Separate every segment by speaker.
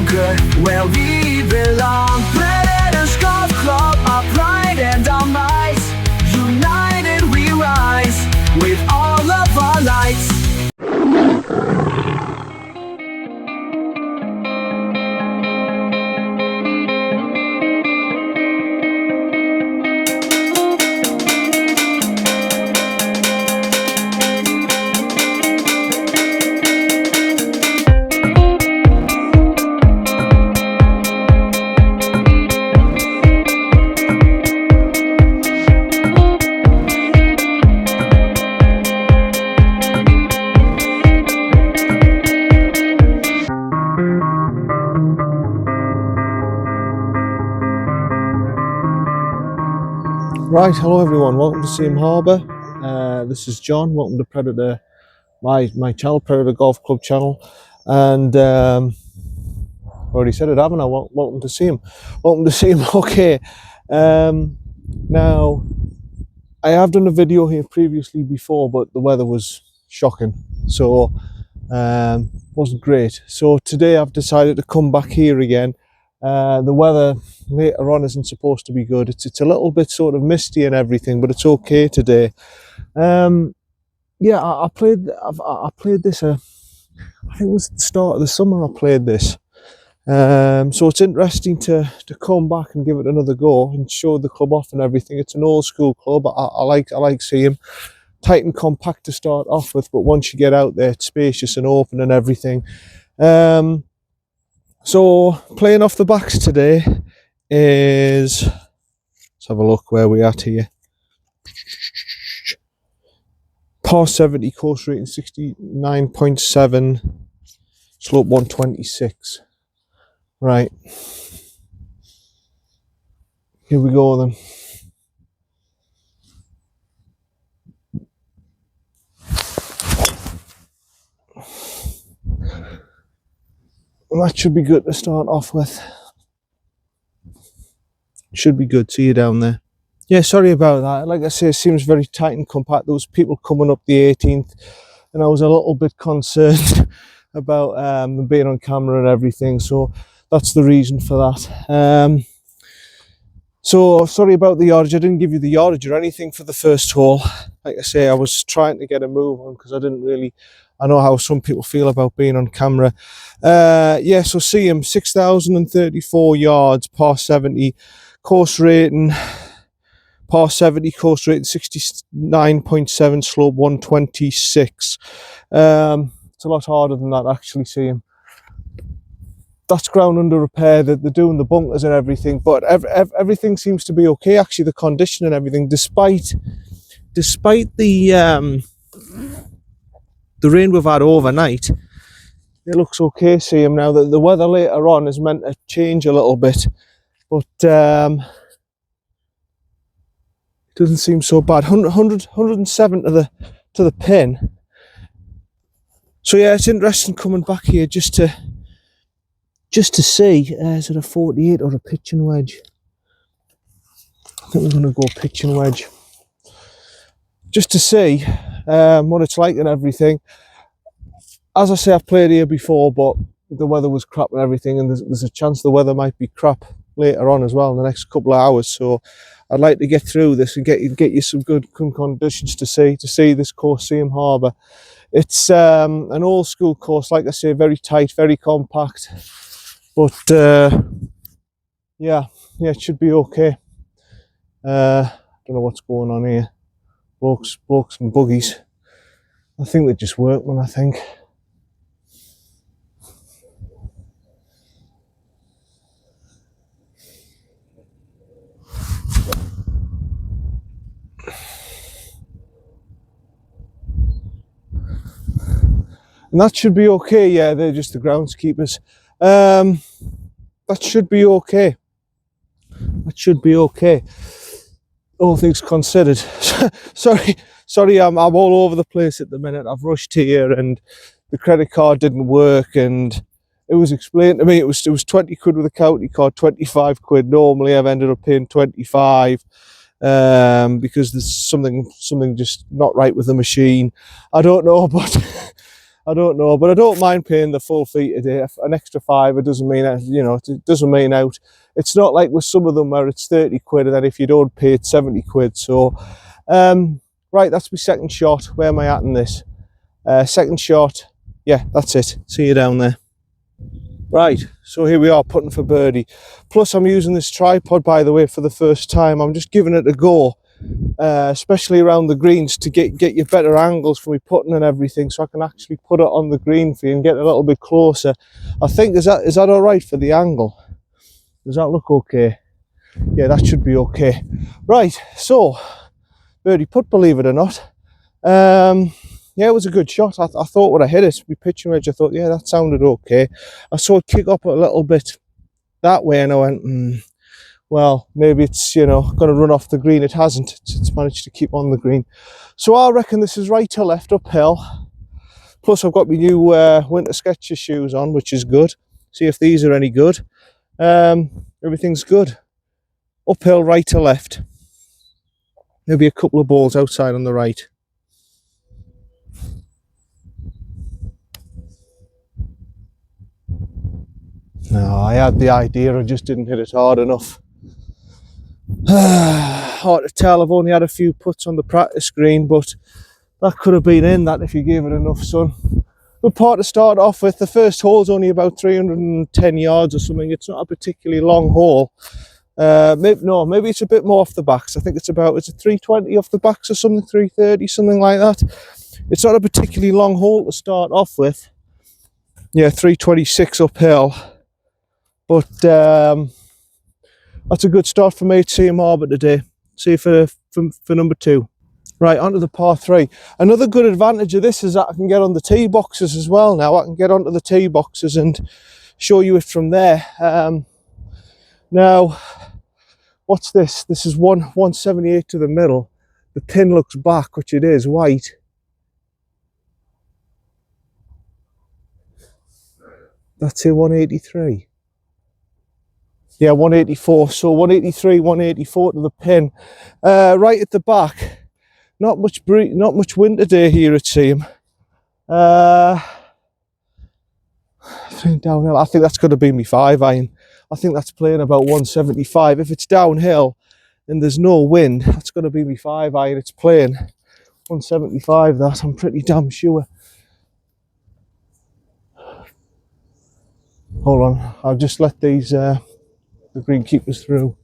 Speaker 1: conquer where we belong. Predators Golf Club, our pride and our might. United we rise with all of our lights.
Speaker 2: Right, hello everyone, welcome to Seaham Harbour. This is John, welcome to Predator, my channel, Predator Golf Club channel. And already said it, haven't I? Welcome to Seaham. Welcome to Seaham, okay. Now, I have done a video here previously before, but the weather was shocking, so wasn't great. So today I've decided to come back here again. The weather later on isn't supposed to be good. It's a little bit sort of misty and everything, but it's okay today. Yeah, I played this. I think it was the start of the summer. I played this. So it's interesting to come back and give it another go and show the club off and everything. It's an old school club. I like Seaham. Tight and compact to start off with, but once you get out there, it's spacious and open and everything. So playing off the backs today is, let's have a look where we're at here. Par 70, course rating 69.7, slope 126. Right. Here we go then. Well, that should be good to start off with. Should be good. See you down there. Yeah, sorry about that. Like I say, it seems very tight and compact. There was people coming up the 18th, and I was a little bit concerned about them being on camera and everything. So that's the reason for that. So sorry about the yardage. I didn't give you the yardage or anything for the first hole. Like I say, I was trying to get a move on because I didn't really. I know how some people feel about being on camera. Yeah, so Seaham, 6,034 yards, par 70, course rating, par 70, course rating 69.7, slope 126. It's a lot harder than that, actually, Seaham. That's ground under repair. They're doing the bunkers and everything, but everything seems to be okay, actually, the condition and everything, despite the rain we've had overnight. It looks okay, Seaham. Now the weather later on is meant to change a little bit, but it doesn't seem so bad. 107 to the pin. So yeah, it's interesting coming back here just to see. Is it a 48 or a pitching wedge? I think we're going to go pitching wedge, just to see what it's like and everything. As I say, I've played here before, but the weather was crap and everything, and there's a chance the weather might be crap later on as well in the next couple of hours. So I'd like to get through this and get you some good conditions to see this course, Seaham Harbour. It's an old school course, like I say, very tight, very compact, but yeah, it should be okay. Don't know what's going on here. Blokes and buggies. I think they're just workmen, I think. And that should be okay. Yeah, they're just the groundskeepers. That should be okay. That should be okay. All things considered. Sorry, I'm all over the place at the minute. I've rushed here and the credit card didn't work, and it was explained to me it was 20 quid with a county card, 25 quid. Normally I've ended up paying 25 because there's something just not right with the machine. I don't know, but I don't know, but I don't mind paying the full fee today. An extra £5, it doesn't mean, you know, it doesn't mean out. It's not like with some of them where it's 30 quid and then if you don't pay it's 70 quid. So, right, that's my second shot. Where am I at in this? Second shot. Yeah, that's it. See you down there. Right, so here we are putting for birdie. Plus I'm using this tripod, by the way, for the first time. I'm just giving it a go. Especially around the greens to get you better angles for me putting and everything, so I can actually put it on the green for you and get a little bit closer. I think, is that all right for the angle? Does that look okay? Yeah, that should be okay. Right, so birdie putt, believe it or not. Yeah, it was a good shot. I thought when I hit it, my pitching wedge, I thought, yeah, that sounded okay. I saw it kick up a little bit that way and I went, well, maybe it's, you know, going to run off the green. It hasn't. It's managed to keep on the green. So I reckon this is right to left uphill. Plus I've got my new winter Skechers shoes on, which is good. See if these are any good. Everything's good. Uphill, right to left. Maybe a couple of balls outside on the right. No, I had the idea, I just didn't hit it hard enough. Hard to tell, I've only had a few putts on the practice green, but that could have been in that if you gave it enough sun. Good part to start off with. The first hole's only about 310 yards or something. It's not a particularly long hole. Maybe it's a bit more off the backs. I think it's about, is it 320 off the backs or something, 330, something like that. It's not a particularly long hole to start off with. Yeah, 326 uphill. But that's a good start for me at Seaham Harbour today. See you for number 2. Right, onto the par 3. Another good advantage of this is that I can get on the tee boxes as well now. I can get onto the tee boxes and show you it from there. Now, what's this? This is 178 to the middle. The pin looks back, which it is, white. That's a 183. Yeah, 184. So 183, 184 to the pin. Right at the back. Not much wind today here at Seaham. Downhill. I think that's going to be me 5-iron. I think that's playing about 175. If it's downhill and there's no wind, that's going to be me 5-iron. It's playing 175. That I'm pretty damn sure. Hold on. I'll just let these the greenkeepers through.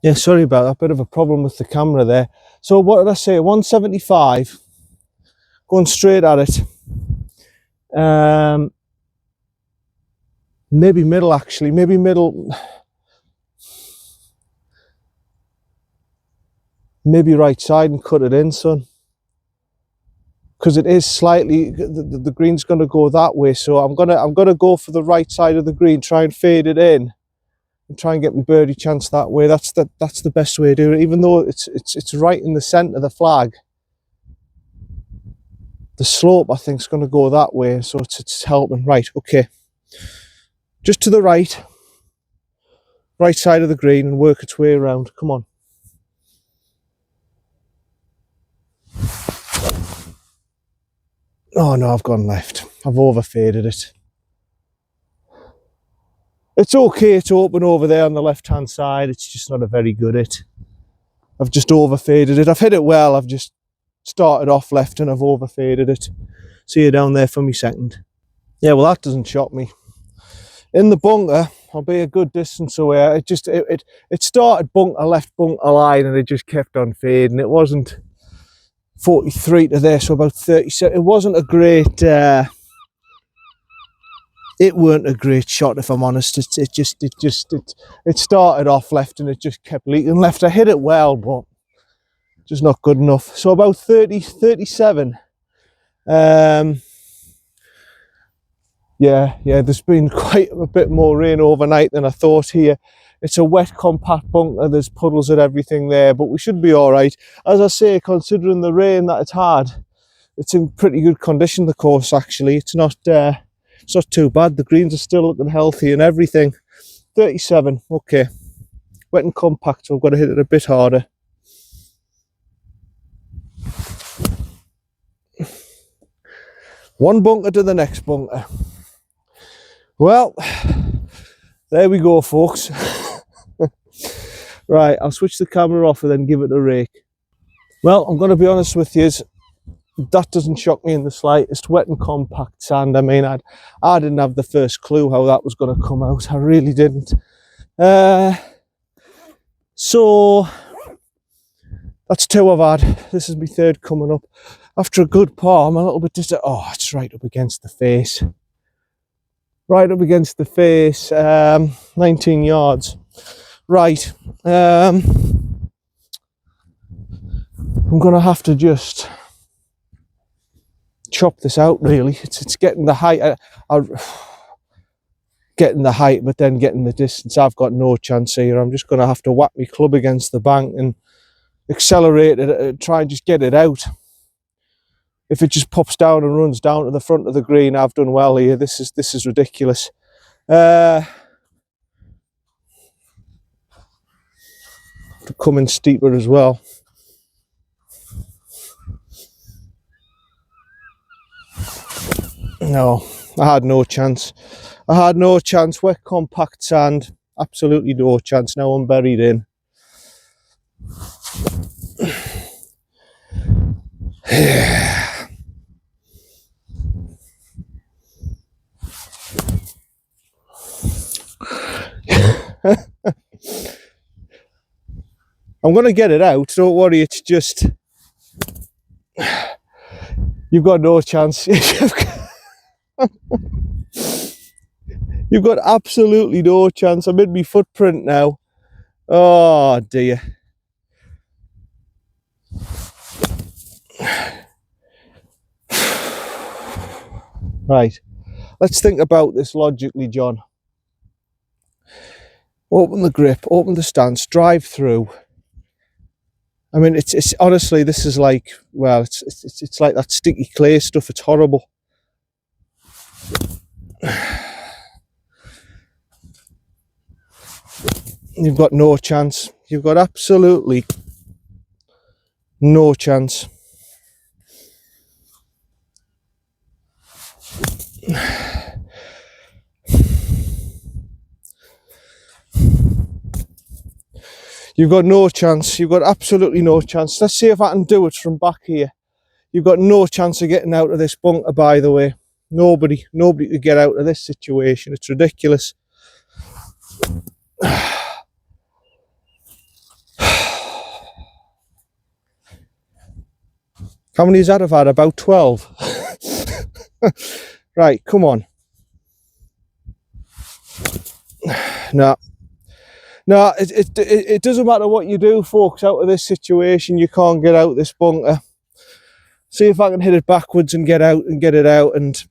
Speaker 2: Yeah, sorry about that, bit of a problem with the camera there. So what did I say, 175, going straight at it. Maybe middle actually, maybe middle. Maybe right side and cut it in, son. Because it is slightly, the green's gonna go that way, so I'm gonna go for the right side of the green, try and fade it in. And try and get my birdie chance that way. That's the best way to do it. Even though it's right in the centre of the flag, the slope I think is going to go that way, so it's helping. Right, okay. Just to the right side of the green and work its way around. Come on. Oh no, I've gone left. I've overfaded it. It's okay, it's open over there on the left-hand side. It's just not a very good hit. I've just overfaded it. I've hit it well. I've just started off left and I've overfaded it. See you down there for me second. Yeah, well, that doesn't shock me. In the bunker, I'll be a good distance away. It started bunker left, bunker line, and it just kept on fading. It wasn't 43 to there, so about 37. It wasn't a great... It weren't a great shot, if I'm honest. It started off left and it just kept leaking left. I hit it well, but just not good enough. So about 37. Yeah, there's been quite a bit more rain overnight than I thought here. It's a wet, compact bunker. There's puddles and everything there, but we should be all right. As I say, considering the rain that it's had, it's in pretty good condition, the course, actually. It's not too bad. The greens are still looking healthy and everything. 37, okay. Wet and compact, so I've got to hit it a bit harder. One bunker to the next bunker. Well, there we go, folks. Right, I'll switch the camera off and then give it a rake. Well, I'm going to be honest with you, that doesn't shock me in the slightest. Wet and compact sand. I mean, I didn't have the first clue how that was going to come out. I really didn't. So that's two I've had. This is my third coming up. After a good par, I'm a little bit disappointed. Oh, it's right up against the face. Right up against the face. 19 yards. Right. I'm going to have to just chop this out, really. It's getting the height. Getting the height, but then getting the distance. I've got no chance here. I'm just going to have to whack my club against the bank and accelerate it, try and just get it out. If it just pops down and runs down to the front of the green, I've done well here. This is ridiculous. To come in steeper as well. No, I had no chance. I had no chance. Wet compact sand, absolutely no chance. Now I'm buried in. I'm going to get it out, don't worry. It's just, you've got no chance. You've got absolutely no chance. I'm in my footprint now. Oh dear. Right, let's think about this logically, John. Open the grip, open the stance, drive through. I mean, it's honestly, this is like, well, it's like that sticky clay stuff. It's horrible. You've got no chance. You've got absolutely no chance. You've got no chance. You've got absolutely no chance. Let's see if I can do it from back here. You've got no chance of getting out of this bunker, by the way. Nobody could get out of this situation. It's ridiculous. How many has that have had? About 12. Right, come on. No. No, it doesn't matter what you do, folks, out of this situation. You can't get out this bunker. See if I can hit it backwards and get out and get it out. And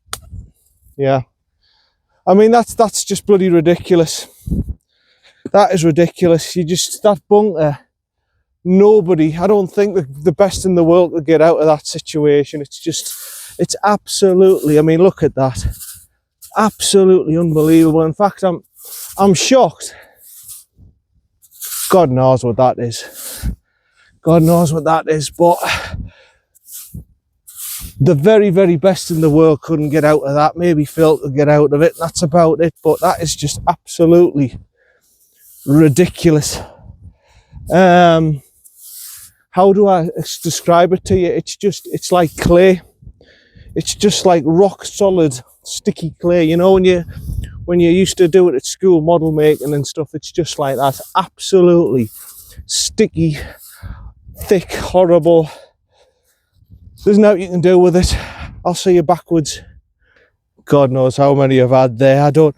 Speaker 2: yeah, I mean, that's just bloody ridiculous. That is ridiculous. That bunker, nobody, I don't think the best in the world could get out of that situation. It's absolutely, I mean, look at that. Absolutely unbelievable. In fact, I'm shocked. God knows what that is. God knows what that is, but the very, very best in the world couldn't get out of that. Maybe Phil could get out of it. That's about it, but that is just absolutely ridiculous. How do I describe it to you? It's like clay. It's just like rock solid, sticky clay. You know, when you used to do it at school, model making and stuff, it's just like that. Absolutely sticky, thick, horrible. There's nothing you can do with it. I'll see you backwards. God knows how many I've had there. I don't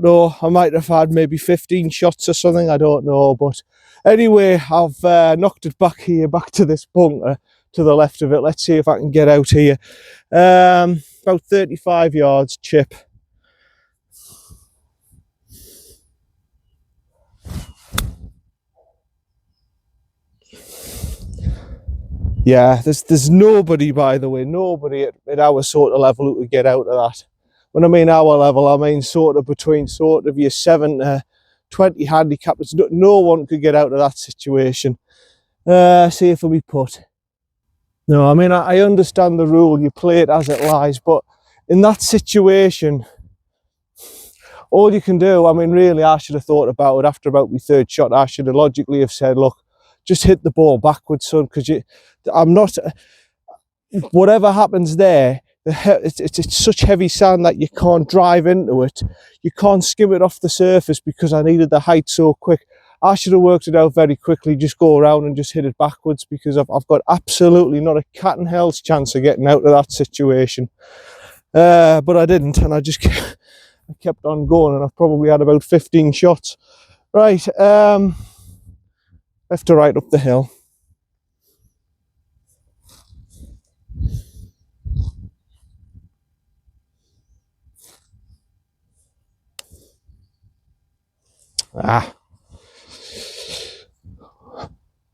Speaker 2: know. I might have had maybe 15 shots or something. I don't know. But anyway, I've knocked it back here, back to this bunker to the left of it. Let's see if I can get out here. About 35 yards chip. Yeah, there's nobody, by the way, nobody at our sort of level who could get out of that. When I mean our level, I mean sort of between sort of your 7 to 20 handicap. No one could get out of that situation. See if we put. No, I mean, I understand the rule. You play it as it lies, but in that situation, all you can do, I mean, really, I should have thought about it after about my third shot. I should have logically have said, look, just hit the ball backwards, son, because I'm not, whatever happens there, it's such heavy sand that you can't drive into it. You can't skim it off the surface because I needed the height so quick. I should have worked it out very quickly, just go around and just hit it backwards, because I've got absolutely not a cat and hell's chance of getting out of that situation. But I didn't, and I kept on going, and I've probably had about 15 shots. Right, left to right up the hill.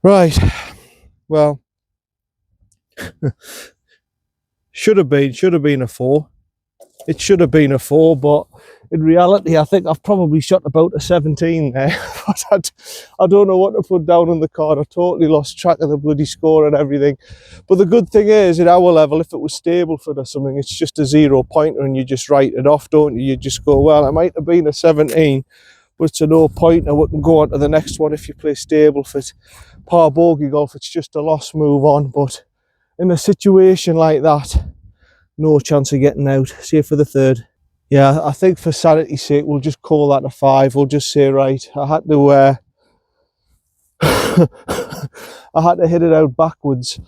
Speaker 2: Right, well, should have been a 4. It should have been a 4, but in reality, I think I've probably shot about a 17 there. But I don't know what to put down on the card. I totally lost track of the bloody score and everything. But the good thing is, at our level, if it was Stableford or something, it's just a 0 pointer and you just write it off, don't you? You just go, well, it might have been a 17, but it's a 0 pointer. We can go on to the next one if you play Stableford. Par bogey golf, it's just a loss, move on. But in a situation like that, no chance of getting out. See you for the third. Yeah, I think for sanity's sake, we'll just call that a 5. We'll just say, right, I had to I had to hit it out backwards,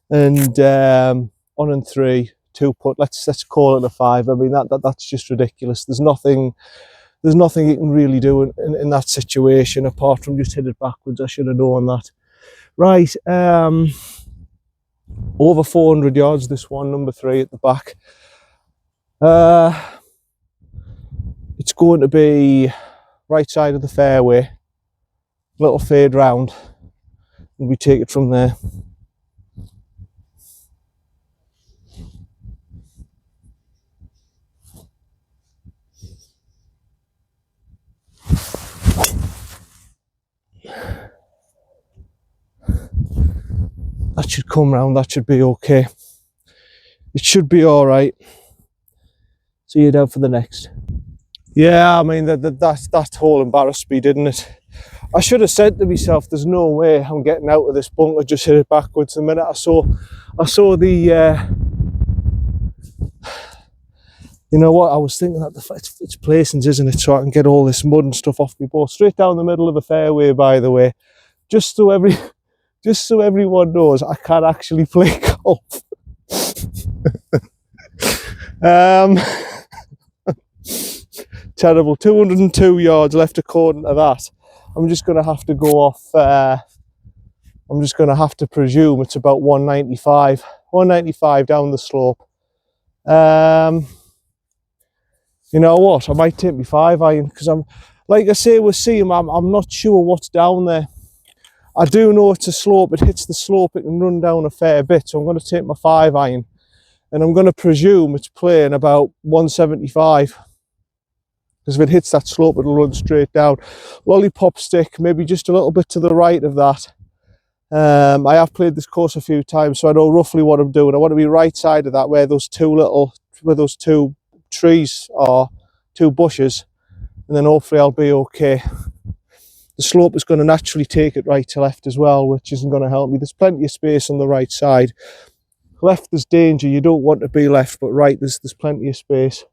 Speaker 2: and on and 3, 2 putt. Let's call it a 5. I mean, that's just ridiculous. There's nothing you can really do in that situation apart from just hit it backwards. I should have known that. Right, over 400 yards this one, number 3 at the back. It's going to be right side of the fairway, little fade round, and we take it from there. That should come round, that should be okay. It should be all right. See you down for the next. Yeah, I mean, that hole embarrassed me, didn't it? I should have said to myself, there's no way I'm getting out of this bunker, just hit it backwards. The minute I saw the, you know what, I was thinking that it's placings, isn't it? So I can get all this mud and stuff off my board. Straight down the middle of the fairway, by the way. Just so everyone knows, I can actually play golf. Terrible. 202 yards left according to that. I'm just going to have to go off, I'm just going to have to presume it's about 195. 195 down the slope. You know what, I might take my 5-iron, because I'm, like I say with Seaham, I'm not sure what's down there. I do know it's a slope, it hits the slope, it can run down a fair bit, so I'm going to take my 5-iron, and I'm going to presume it's playing about 175, because if it hits that slope, it'll run straight down. Lollipop stick, maybe just a little bit to the right of that. I have played this course a few times, so I know roughly what I'm doing. I want to be right side of that, where those two trees are, 2 bushes, and then hopefully I'll be okay. The slope is going to naturally take it right to left as well, which isn't going to help me. There's plenty of space on the right side. Left there's danger, you don't want to be left, but right there's plenty of space.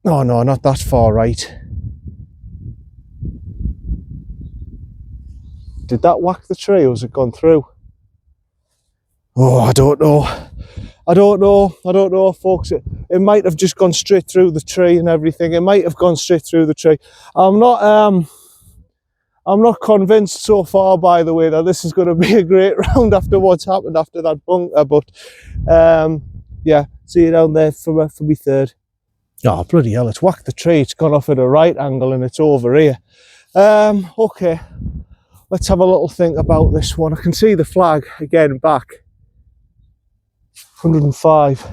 Speaker 2: Oh no, not that far right. Did that whack the tree, or has it gone through? Oh, I don't know. I don't know, folks. It might have just gone straight through the tree and everything. It might have gone straight through the tree. I'm not convinced so far, by the way, that this is going to be a great round after what's happened after that bunker. But yeah, see you down there for me third. Oh, bloody hell, it's whacked the tree. It's gone off at a right angle and it's over here. Okay, let's have a little think about this one. I can see the flag again back. 105.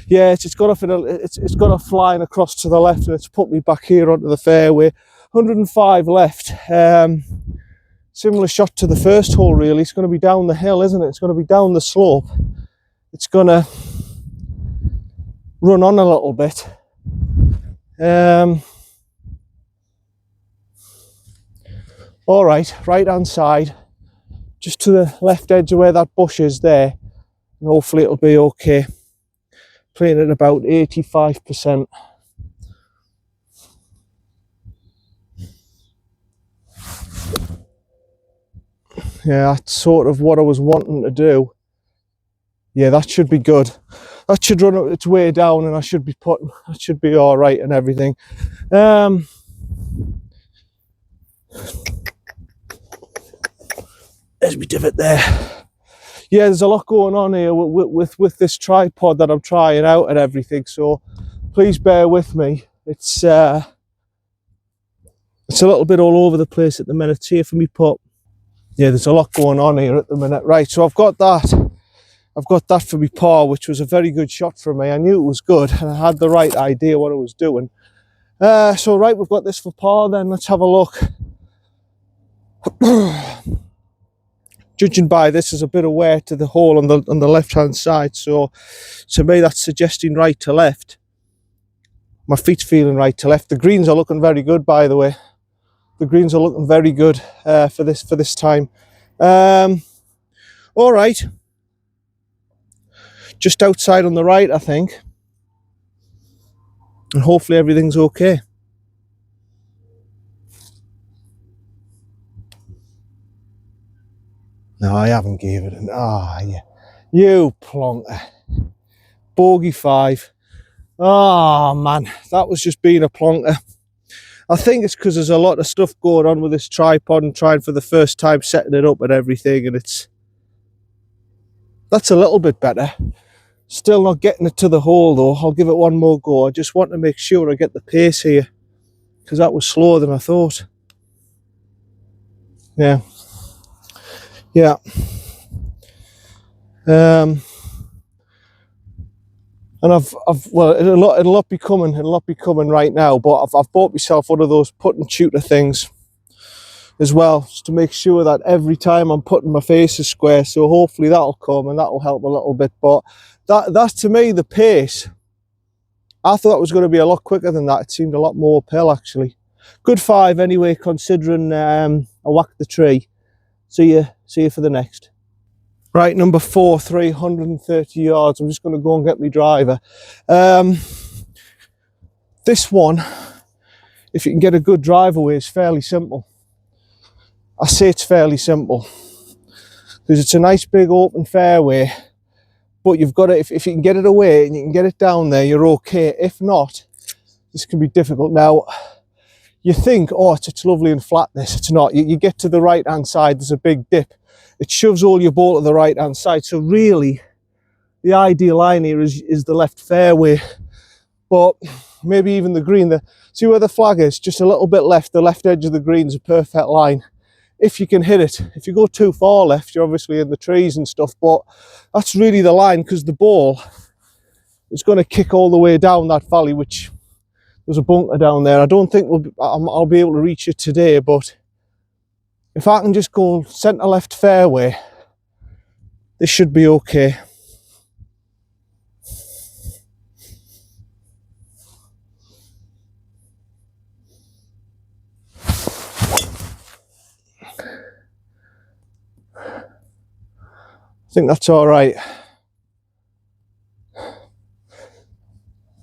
Speaker 2: Yeah, it's gone off it's gone off flying across to the left, and it's put me back here onto the fairway. 105 left. Similar shot to the first hole, really. It's going to be down the hill, isn't it? It's going to be down the slope. it's gonna run on a little bit. All right hand side, just to the left edge of where that bush is there, and hopefully it'll be okay. Playing at about 85%. Yeah, that's sort of what I was wanting to do. Yeah, that should be good. That should run its way down, and that should be all right and everything. There's my divot there. Yeah, there's a lot going on here with this tripod that I'm trying out and everything, so please bear with me. It's a little bit all over the place at the minute. Here for me pup. Yeah, there's a lot going on here at the minute. Right, so I've got that for me paw, which was a very good shot for me. I knew it was good and I had the right idea what I was doing. So right, we've got this for paw then. Let's have a look. Judging by this, there's a bit of wear to the hole on the left hand side, so to me that's suggesting right to left. My feet's feeling right to left. The greens are looking very good, by the way. The greens are looking very good for this time. All right, just outside on the right, I think, and hopefully everything's okay. No, I haven't gave it an yeah. You plonker. Bogey 5. Oh man, that was just being a plonker. I think it's because there's a lot of stuff going on with this tripod and trying for the first time setting it up and everything, and that's a little bit better. Still not getting it to the hole though. I'll give it one more go. I just want to make sure I get the pace here, because that was slower than I thought. Yeah. And well, it'll not be coming right now, but I've bought myself one of those put and tutor things as well, just to make sure that every time I'm putting my face is square. So hopefully that'll come and that'll help a little bit. But that's to me the pace. I thought that was going to be a lot quicker than that. It seemed a lot more uphill actually. Good 5 anyway, considering I whacked the tree. See you for the next. Right, number 4, 330 yards. I'm just going to go and get my driver. This one, if you can get a good drive away, is fairly simple. I say it's fairly simple because it's a nice big open fairway, but you've got to, if you can get it away and you can get it down there, you're okay. If not, this can be difficult. Now, you think, oh, it's lovely and flat this. It's not. You get to the right hand side, there's a big dip. It shoves all your ball to the right hand side. So really, the ideal line here is the left fairway. But maybe even the green. See where the flag is? Just a little bit left. The left edge of the green is a perfect line. If you can hit it. If you go too far left, you're obviously in the trees and stuff. But that's really the line, because the ball is going to kick all the way down that valley, which there's a bunker down there. I don't think I'll be able to reach it today, but if I can just go centre left fairway, this should be okay. I think that's all right.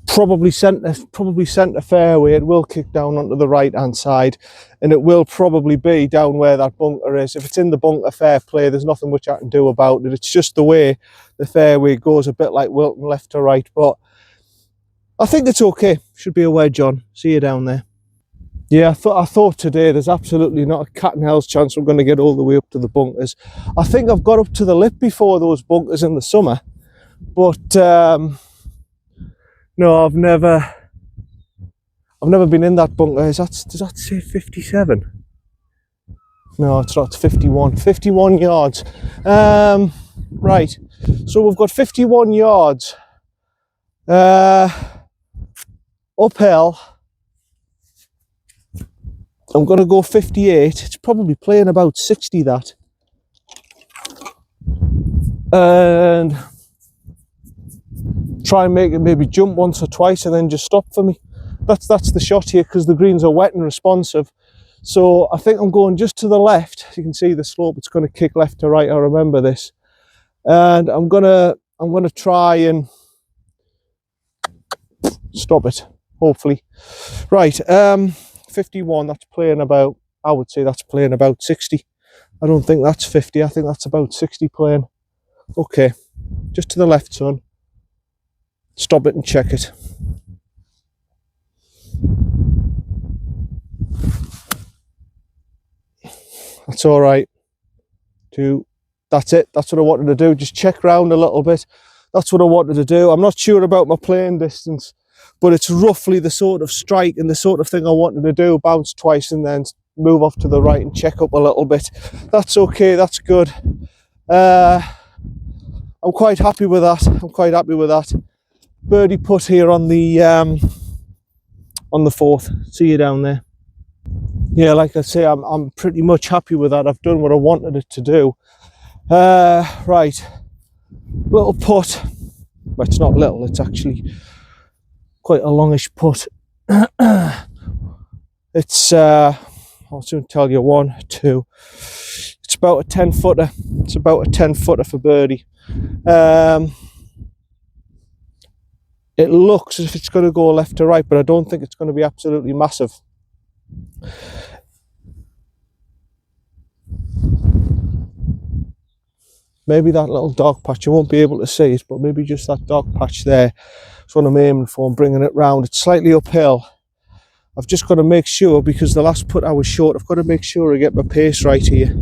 Speaker 2: Probably centre fairway. It will kick down onto the right hand side, and it will probably be down where that bunker is. If it's in the bunker, fair play, there's nothing much I can do about it. It's just the way the fairway goes, a bit like Wilton, left to right. But I think it's okay. Should be a wedge on. See you down there. Yeah, I thought today there's absolutely not a cat and hell's chance I'm going to get all the way up to the bunkers. I think I've got up to the lip before those bunkers in the summer, but no, I've never been in that bunker. Does that say 57? No, it's not. It's 51. 51 yards. Right. So we've got 51 yards uphill. I'm going to go 58. It's probably playing about 60 that. And try and make it maybe jump once or twice and then just stop for me. That's the shot here, because the greens are wet and responsive. So I think I'm going just to the left. You can see the slope, it's going to kick left to right, I remember this. And I'm gonna try and stop it, hopefully. Right, 51, that's playing about, I would say that's playing about 60. I don't think that's 50, I think that's about 60 playing. Okay, just to the left, son. Stop it and check it. That's all right. That's it. That's what I wanted to do. Just check round a little bit. That's what I wanted to do. I'm not sure about my playing distance, but it's roughly the sort of strike and the sort of thing I wanted to do. Bounce twice and then move off to the right and check up a little bit. That's okay. That's good. I'm quite happy with that. I'm quite happy with that. Birdie putt here on the fourth. See you down there. Yeah, like I say, I'm pretty much happy with that. I've done what I wanted it to do. Right, little putt. Well, it's not little, it's actually quite a longish putt. It's, I'll soon tell you, 1, 2. It's about a 10 footer. It's about a 10 footer for birdie. It looks as if it's going to go left to right, but I don't think it's going to be absolutely massive. Maybe that little dark patch, you won't be able to see it, but maybe just that dark patch there is what I'm aiming for and bringing it round. It's slightly uphill. I've just got to make sure, because the last putt I was short, I've got to make sure I get my pace right here.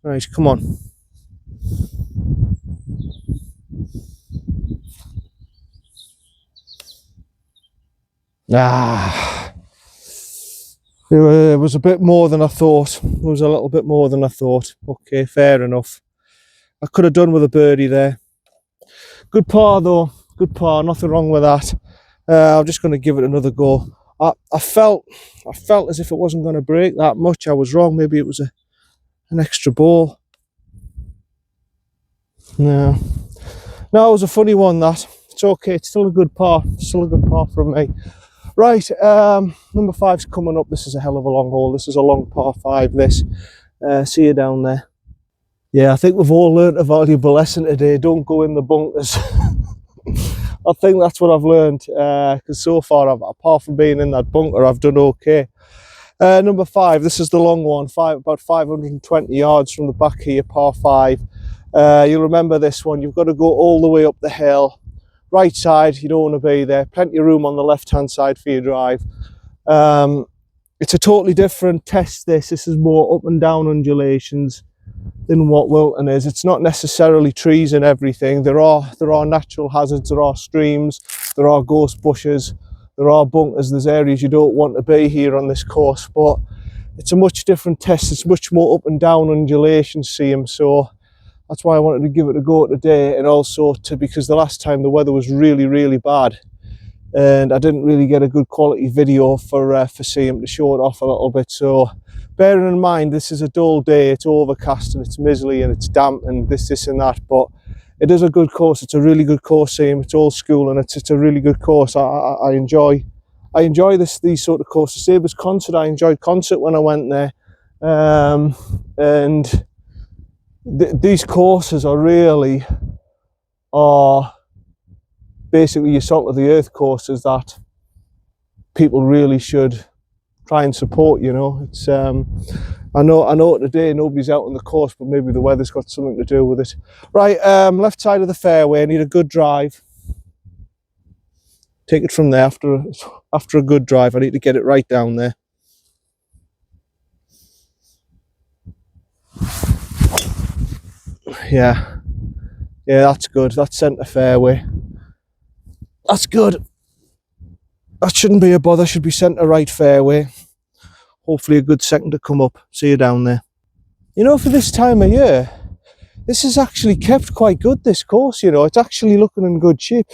Speaker 2: Right, come on. It was a bit more than I thought. It was a little bit more than I thought. Okay, fair enough. I could have done with a birdie there. Good par though, good par, nothing wrong with that. I'm just going to give it another go. I felt as if it wasn't going to break that much. I was wrong, maybe it was an extra ball. No, it was a funny one that. It's okay, it's still a good par, still a good par from me. Right, number 5's coming up. This is a hell of a long hole. This is a long par 5, this. See you down there. Yeah, I think we've all learnt a valuable lesson today. Don't go in the bunkers. I think that's what I've learned, because so far, apart from being in that bunker, I've done okay. Number 5, this is the long one, about 520 yards from the back here, par 5. You'll remember this one. You've got to go all the way up the hill. Right side, you don't want to be there. Plenty of room on the left-hand side for your drive. It's a totally different test, this. This is more up and down undulations than what Wilton is. It's not necessarily trees and everything. There are natural hazards, there are streams, there are ghost bushes, there are bunkers, there's areas you don't want to be here on this course, but it's a much different test. It's much more up and down undulations, Seaham, so that's why I wanted to give it a go today, and also because the last time the weather was really, really bad and I didn't really get a good quality video for Seaham to show it off a little bit. So bearing in mind this is a dull day, it's overcast and it's miserly and it's damp and this and that, but it is a good course. It's a really good course, Seaham. It's old school and it's a really good course. I enjoy these sort of courses. Same as Concert, I enjoyed Concert when I went there, and these courses are basically your salt of the earth courses that people really should try and support, you know. It's I know today nobody's out on the course, but maybe the weather's got something to do with it. Right, left side of the fairway, I need a good drive. Take it from there. After a good drive, I need to get it right down there. Yeah, that's good. That's centre fairway. That's good. That shouldn't be a bother. Should be centre right fairway. Hopefully a good second to come up. See you down there. You know, for this time of year, this is actually kept quite good, this course, you know. It's actually looking in good shape.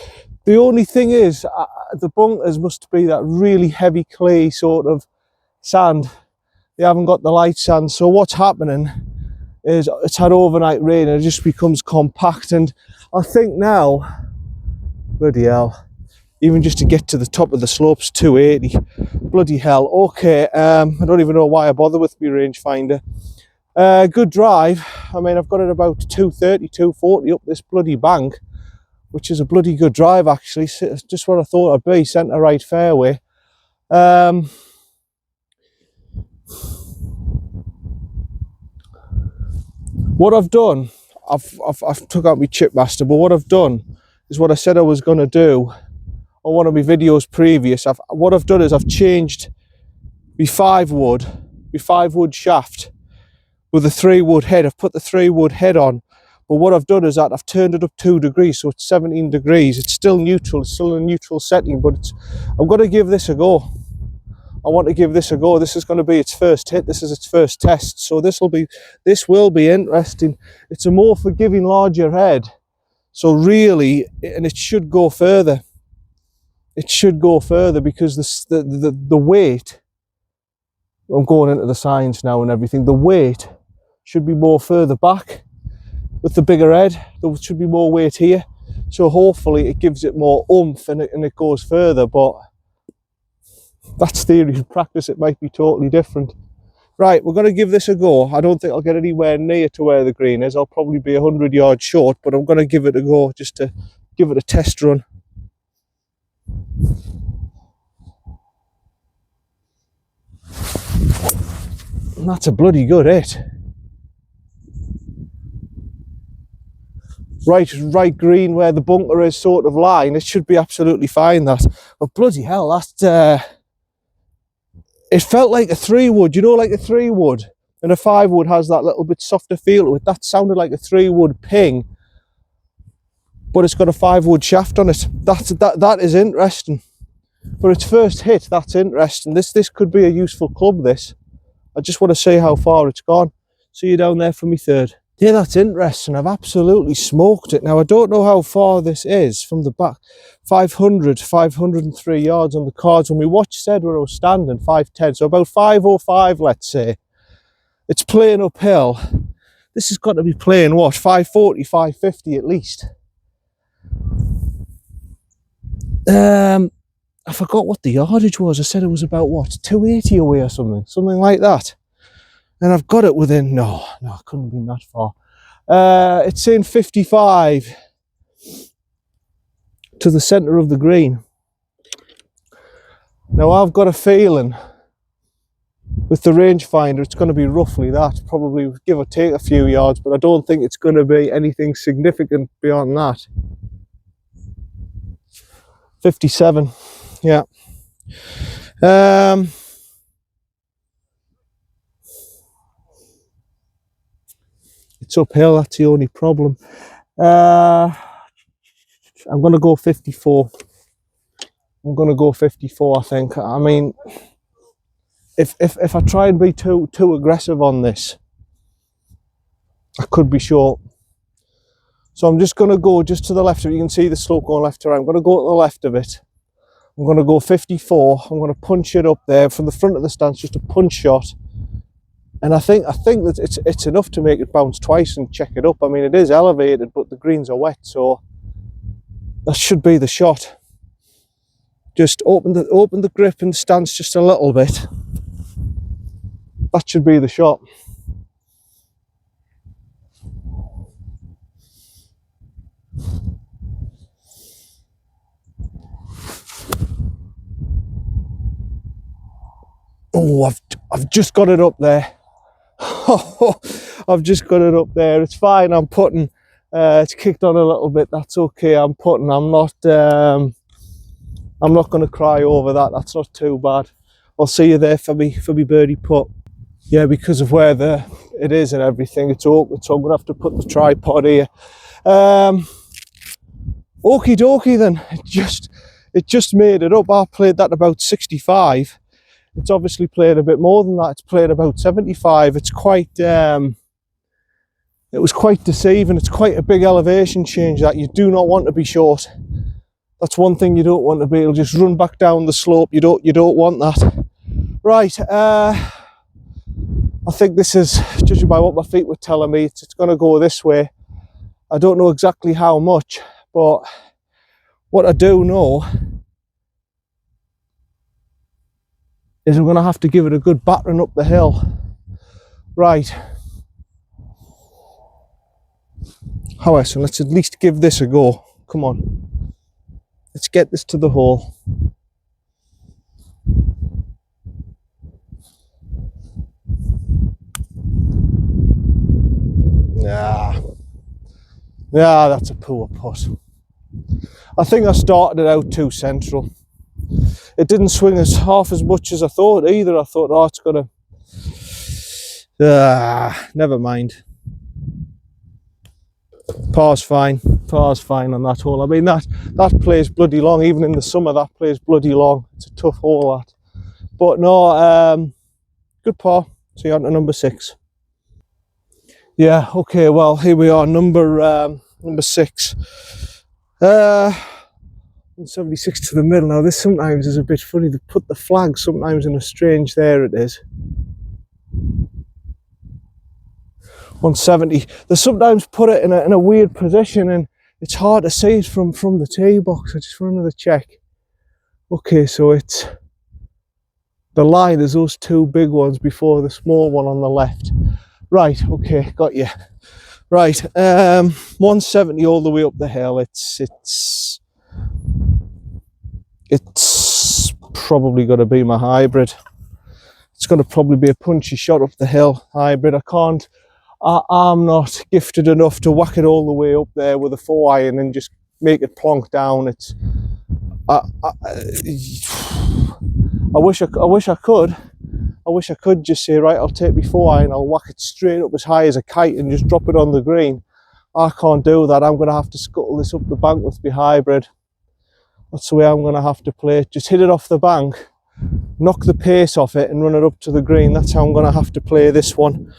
Speaker 2: The only thing is, the bunkers must be that really heavy clay sort of sand. They haven't got the light sand. So what's happening is it's had overnight rain and it just becomes compact. And I think now Bloody hell. Even just to get to the top of the slopes, 280. Bloody hell. Okay, I don't even know why I bother with my rangefinder. Good drive. I mean, I've got it about 230, 240 up this bloody bank, which is a bloody good drive actually. It's just what I thought I'd be, centre right fairway. What I've done, I've took out my Chipmaster, but what I've done is what I said I was going to do on one of my videos previous. What I've done is I've changed my 5 wood shaft with a 3 wood head. I've put the 3 wood head on, but what I've done is that I've turned it up 2 degrees, so it's 17 degrees. It's still neutral, it's still a neutral setting, but I'm going to give this a go. I want to give this a go. This is going to be its first hit. This is its first test, so this will be interesting. It's a more forgiving, larger head, so really, and it should go further. It should go further because the weight. I'm going into the science now and everything. The weight should be more further back with the bigger head. There should be more weight here, so hopefully it gives it more oomph and it goes further. But that's theory. In practice, it might be totally different. Right, we're going to give this a go. I don't think I'll get anywhere near to where the green is. I'll probably be 100 yards short, but I'm going to give it a go just to give it a test run. And that's a bloody good hit. Right green where the bunker is sort of lying. It should be absolutely fine, that. But bloody hell, that's... it felt like a 3 wood, you know, like a 3 wood. And a 5 wood has that little bit softer feel to it. That sounded like a 3 wood ping. But it's got a 5 wood shaft on it. That is interesting. For its first hit, that's interesting. This could be a useful club, this. I just want to see how far it's gone. See you down there for me third. Yeah, that's interesting. I've absolutely smoked it. Now, I don't know how far this is from the back. 503 yards on the cards. When we watch said where I was standing, 510. So about 505, let's say. It's playing uphill. This has got to be playing, what, 540, 550 at least. I forgot what the yardage was. I said it was about, what, 280 away or something like that. And I've got it within, no, it couldn't have been that far. It's saying 55 to the centre of the green. Now I've got a feeling with the rangefinder it's going to be roughly that, probably give or take a few yards, but I don't think it's going to be anything significant beyond that. 57, yeah. It's uphill, that's the only problem. I'm going to go 54. I'm going to go 54, I think. I mean, if I try and be too aggressive on this, I could be short. So I'm just going to go just to the left of it. You can see the slope going left to right. I'm going to go to the left of it. I'm going to go 54. I'm going to punch it up there from the front of the stance, just a punch shot. And I think that it's enough to make it bounce twice and check it up. I mean, it is elevated, but the greens are wet, so that should be the shot. Just open the grip and stance just a little bit. That should be the shot. Oh, I've just got it up there. I've just got it up there. It's fine. I'm putting. It's kicked on a little bit. That's okay. I'm putting. I'm not going to cry over that. That's not too bad. I'll see you there for me birdie putt. Yeah, because of where it is and everything, it's awkward. So I'm going to have to put the tripod here. Okie dokie then. It just made it up. I played that about 65. It's obviously played a bit more than that. It's played about 75. It's quite, it was quite deceiving. It's quite a big elevation change that you do not want to be short. That's one thing you don't want to be. It'll just run back down the slope. You don't want that. Right. I think this is, judging by what my feet were telling me, it's going to go this way. I don't know exactly how much, but What I do know is I'm going to have to give it a good battering up the hill. Right. However, so let's at least give this a go. Come on. Let's get this to the hole. Yeah, that's a poor putt. I think I started it out too central. It didn't swing half as much as I thought either. I thought, oh, it's gonna... never mind. Par's fine. Par's fine on that hole. I mean, that plays bloody long. Even in the summer, that plays bloody long. It's a tough hole, that. But no, good par. So you're on to number 6. Yeah, okay, well, here we are, number 6. 176 to the middle. Now, this sometimes is a bit funny. They put the flag sometimes in a strange... There it is. 170. They sometimes put it in a weird position, and it's hard to see it from the tee box. I just wanted to check. Okay, so it's... The line is those 2 big ones before the small one on the left. Right, okay, got you. Right, 170 all the way up the hill. It's probably going to be my hybrid. It's going to probably be a punchy shot up the hill hybrid. I'm not gifted enough to whack it all the way up there with a 4-iron and just make it plonk down. I wish I could. I wish I could just say, right, I'll take my 4-iron, I'll whack it straight up as high as a kite and just drop it on the green. I can't do that. I'm going to have to scuttle this up the bank with my hybrid. That's the way I'm going to have to play it. Just hit it off the bank, knock the pace off it and run it up to the green. That's how I'm going to have to play this one.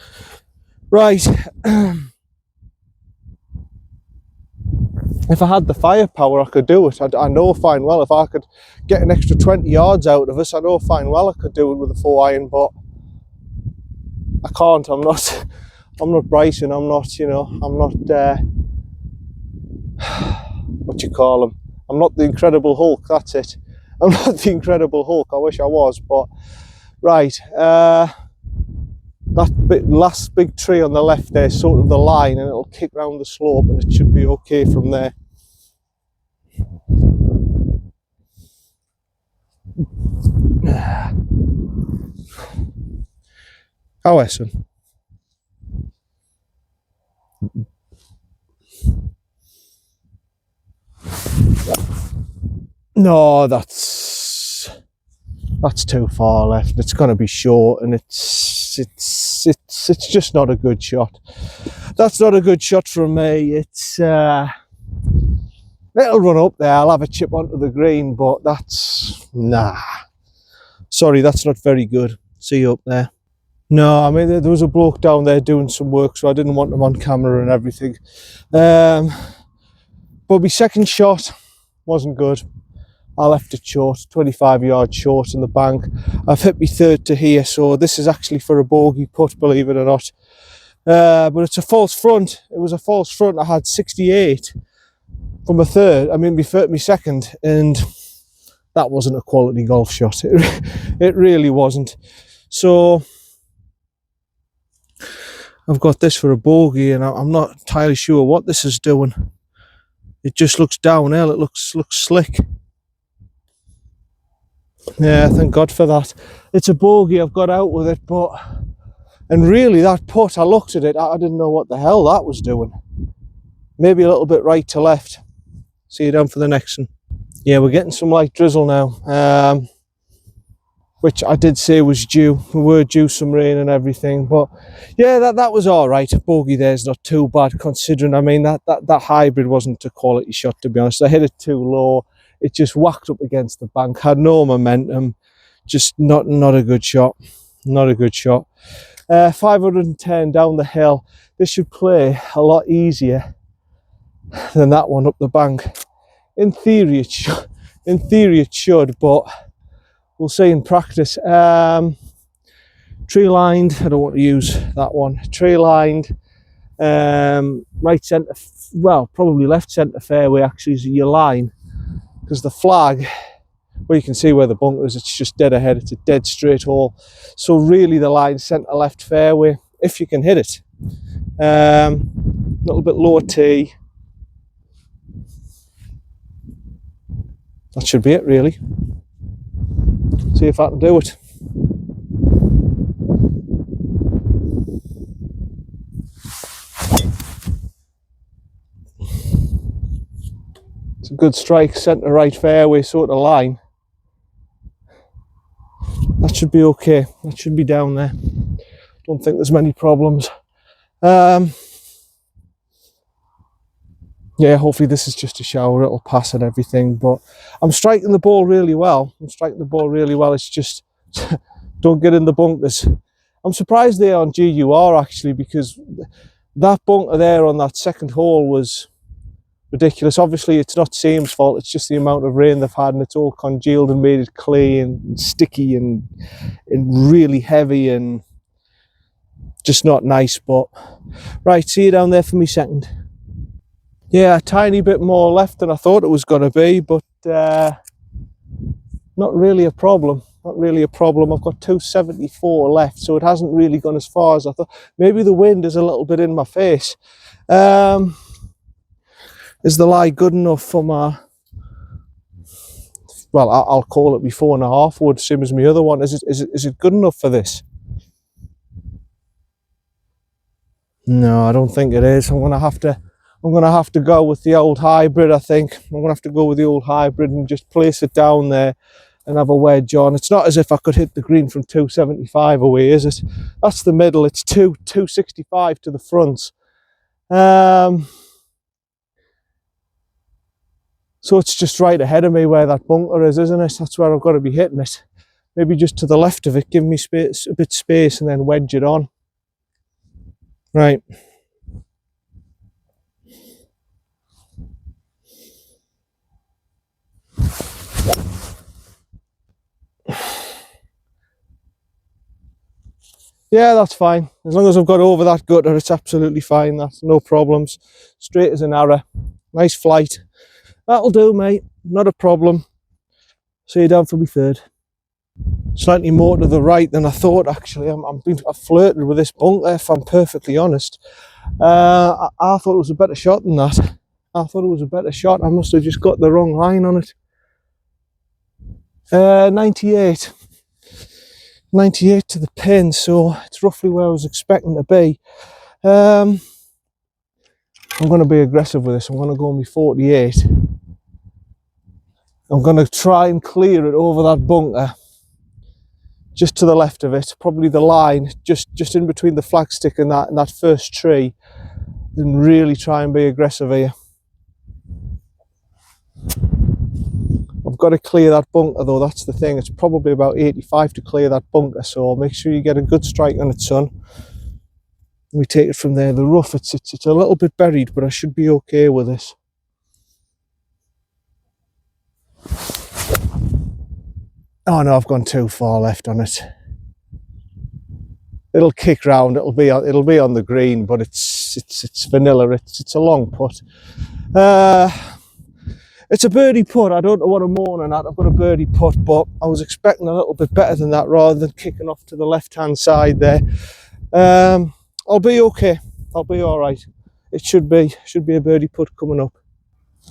Speaker 2: Right. If I had the firepower, I could do it. I know fine well if I could get an extra 20 yards out of us, I know fine well I could do it with a 4-iron, but I can't. I'm not Bryson. I'm not, you know, I'm not, what you call him? I'm not the Incredible Hulk, that's it. I'm not the Incredible Hulk. I wish I was, but right. That last big tree on the left there is sort of the line, and it'll kick round the slope and it should be okay from there. How Essen? No, that's too far left. It's going to be short, and it's just not a good shot. That's not a good shot from me. It's it'll run up there. I'll have a chip onto the green, but that's sorry, that's not very good. See you up there. No, I mean there was a bloke down there doing some work, so I didn't want him on camera and everything. But my second shot wasn't good. I left it short, 25 yards short in the bank. I've hit my third to here, so this is actually for a bogey putt, believe it or not. But it's a false front. It was a false front. I had 68 from a third. I mean, my second, and that wasn't a quality golf shot. It really wasn't. So I've got this for a bogey, and I'm not entirely sure what this is doing. It just looks downhill. It looks slick. Yeah, thank God for that. It's a bogey. I've got out with it, but... And really, that putt, I looked at it, I didn't know what the hell that was doing. Maybe a little bit right to left. See you down for the next one. Yeah, we're getting some light drizzle now, which I did say was due. We were due some rain and everything, but yeah, that was all right. Bogey there's not too bad, considering, I mean, that hybrid wasn't a quality shot, to be honest. I hit it too low. It just whacked up against the bank, had no momentum, just not a good shot. Not a good shot. 510 down the hill. This should play a lot easier than that one up the bank. In theory it should, but we'll see in practice. Tree lined, I don't want to use that one. Tree lined, right centre, well, probably left centre fairway actually is your line. because the flag, well, you can see where the bunker is, it's just dead ahead, it's a dead straight hole. So really the line centre left fairway, if you can hit it. A little bit lower tee. That should be it really. See if I can do it. It's a good strike, centre right fairway sort of line. That should be okay. That should be down there. Don't think there's many problems. Yeah, hopefully this is just a shower, it'll pass and everything, but I'm striking the ball really well. It's just don't get in the bunkers. I'm surprised they are on GUR actually, because that bunker there on that second hole was ridiculous. Obviously it's not Seaham's fault, it's just the amount of rain they've had, and it's all congealed and made it clay and sticky and really heavy and just not nice. But right, see you down there for me second. Yeah, a tiny bit more left than I thought it was going to be, but not really a problem. Not really a problem. I've got 274 left, so it hasn't really gone as far as I thought. Maybe the wind is a little bit in my face. Is the lie good enough for my... Well, I'll call it my 4.5 wood, same as my other one. Is it good enough for this? No, I don't think it is. I'm gonna have to go with the old hybrid, I think. I'm gonna have to go with the old hybrid and just place it down there and have a wedge on. It's not as if I could hit the green from 275 away, is it? That's the middle. It's 265 to the front. So it's just right ahead of me where that bunker is, isn't it? That's where I've got to be hitting it. Maybe just to the left of it, give me space, a bit space, and then wedge it on. Right. Yeah, that's fine. As long as I've got over that gutter, it's absolutely fine. That's no problems. Straight as an arrow. Nice flight. That'll do, mate. Not a problem. See you down for me third. Slightly more to the right than I thought, actually. I've flirted with this bunker, if I'm perfectly honest. I thought it was a better shot than that. I must have just got the wrong line on it. 98. 98 to the pin, so it's roughly where I was expecting to be. I'm going to be aggressive with this. I'm going to go on my 48. I'm going to try and clear it over that bunker, just to the left of it, probably the line, just in between the flagstick and that first tree, and really try and be aggressive here. I've got to clear that bunker though, that's the thing. It's probably about 85 to clear that bunker, so make sure you get a good strike on it, son. We take it from there. The rough, it's a little bit buried, but I should be okay with this. Oh no, I've gone too far left on it. It'll kick round. It'll be on the green, but it's vanilla. It's a long putt. It's a birdie putt. I don't know what I'm mourning at. I've got a birdie putt, but I was expecting a little bit better than that, rather than kicking off to the left-hand side there. I'll be okay. I'll be all right. It should be a birdie putt coming up.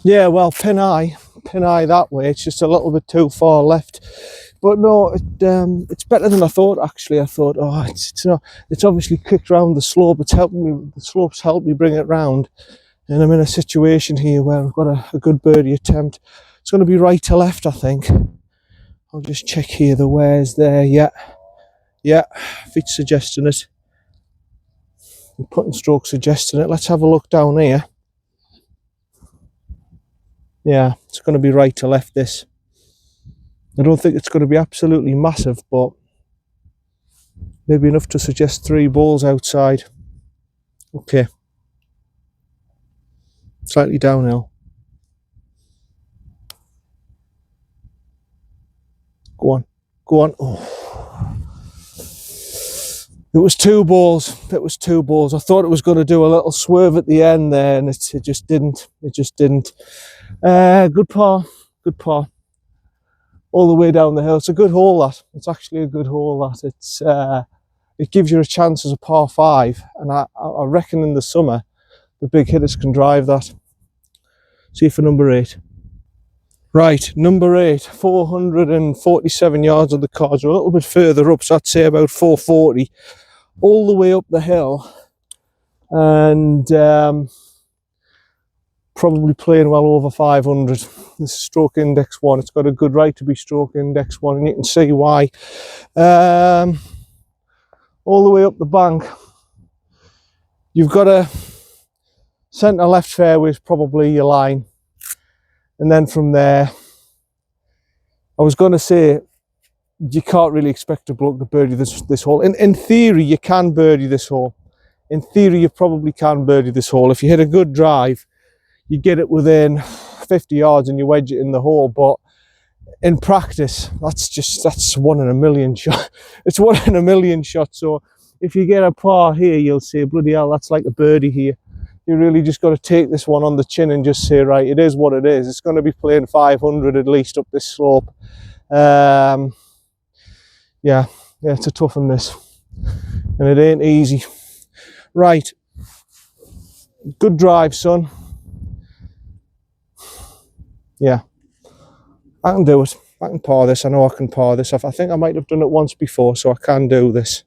Speaker 2: Yeah, well, pin eye that way. It's just a little bit too far left. But no, it's better than I thought. Actually, I thought, oh, it's not. It's obviously kicked round the slope. It's helping me. The slope's helped me bring it round. And I'm in a situation here where I've got a good birdie attempt. It's going to be right to left, I think. I'll just check here. The where's there. Yeah, feet's suggesting it. Putting stroke suggesting it. Let's have a look down here. Yeah, it's going to be right to left, this. I don't think it's going to be absolutely massive, but maybe enough to suggest 3 balls outside. Okay. Slightly downhill. Go on. Oh. It was 2 balls. I thought it was going to do a little swerve at the end there, and it just didn't. Good par. good par. All the way down the hill. It's a good hole, that. It's actually a good hole, that. It gives you a chance as a par 5, and I reckon in the summer the big hitters can drive that. See you for number 8. Right, number 8, 447 yards on the cards. We're a little bit further up, so I'd say about 440, all the way up the hill, and probably playing well over 500. This is stroke index 1. It's got a good right to be stroke index 1, and you can see why. All the way up the bank, you've got a centre left fairway is probably your line, and then from there, I was going to say you can't really expect a bloke to birdie this hole. In theory, you can birdie this hole. In theory, you probably can birdie this hole. If you hit a good drive, you get it within 50 yards and you wedge it in the hole. But in practice, that's 1 in a million shot. It's 1 in a million shots. So if you get a par here, you'll say, bloody hell, that's like a birdie here. You really just got to take this one on the chin and just say, right, it is what it is. It's going to be playing 500 at least up this slope. Yeah, it's a tough one, this, and it ain't easy. Right, good drive, son. Yeah, I can do it. I can par this. I know I can par this. I think I might have done it once before, so I can do this.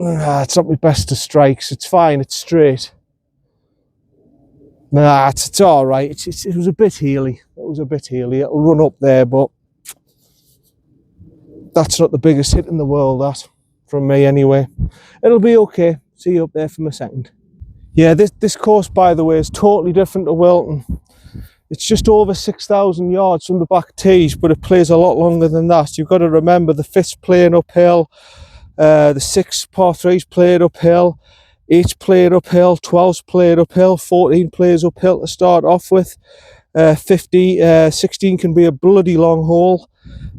Speaker 2: It's not my best of strikes. It's fine. It's straight. Nah, it's all right. It was a bit heely. It was a bit heely. It'll run up there, but that's not the biggest hit in the world, that, from me anyway. It'll be okay. See you up there for my second. Yeah, this course, by the way, is totally different to Wilton. It's just over 6,000 yards from the back tees, but it plays a lot longer than that. You've got to remember the 5th's playing uphill, the 6 par 3's played uphill, 8's played uphill, 12's played uphill, 14 plays uphill to start off with. 16 can be a bloody long hole.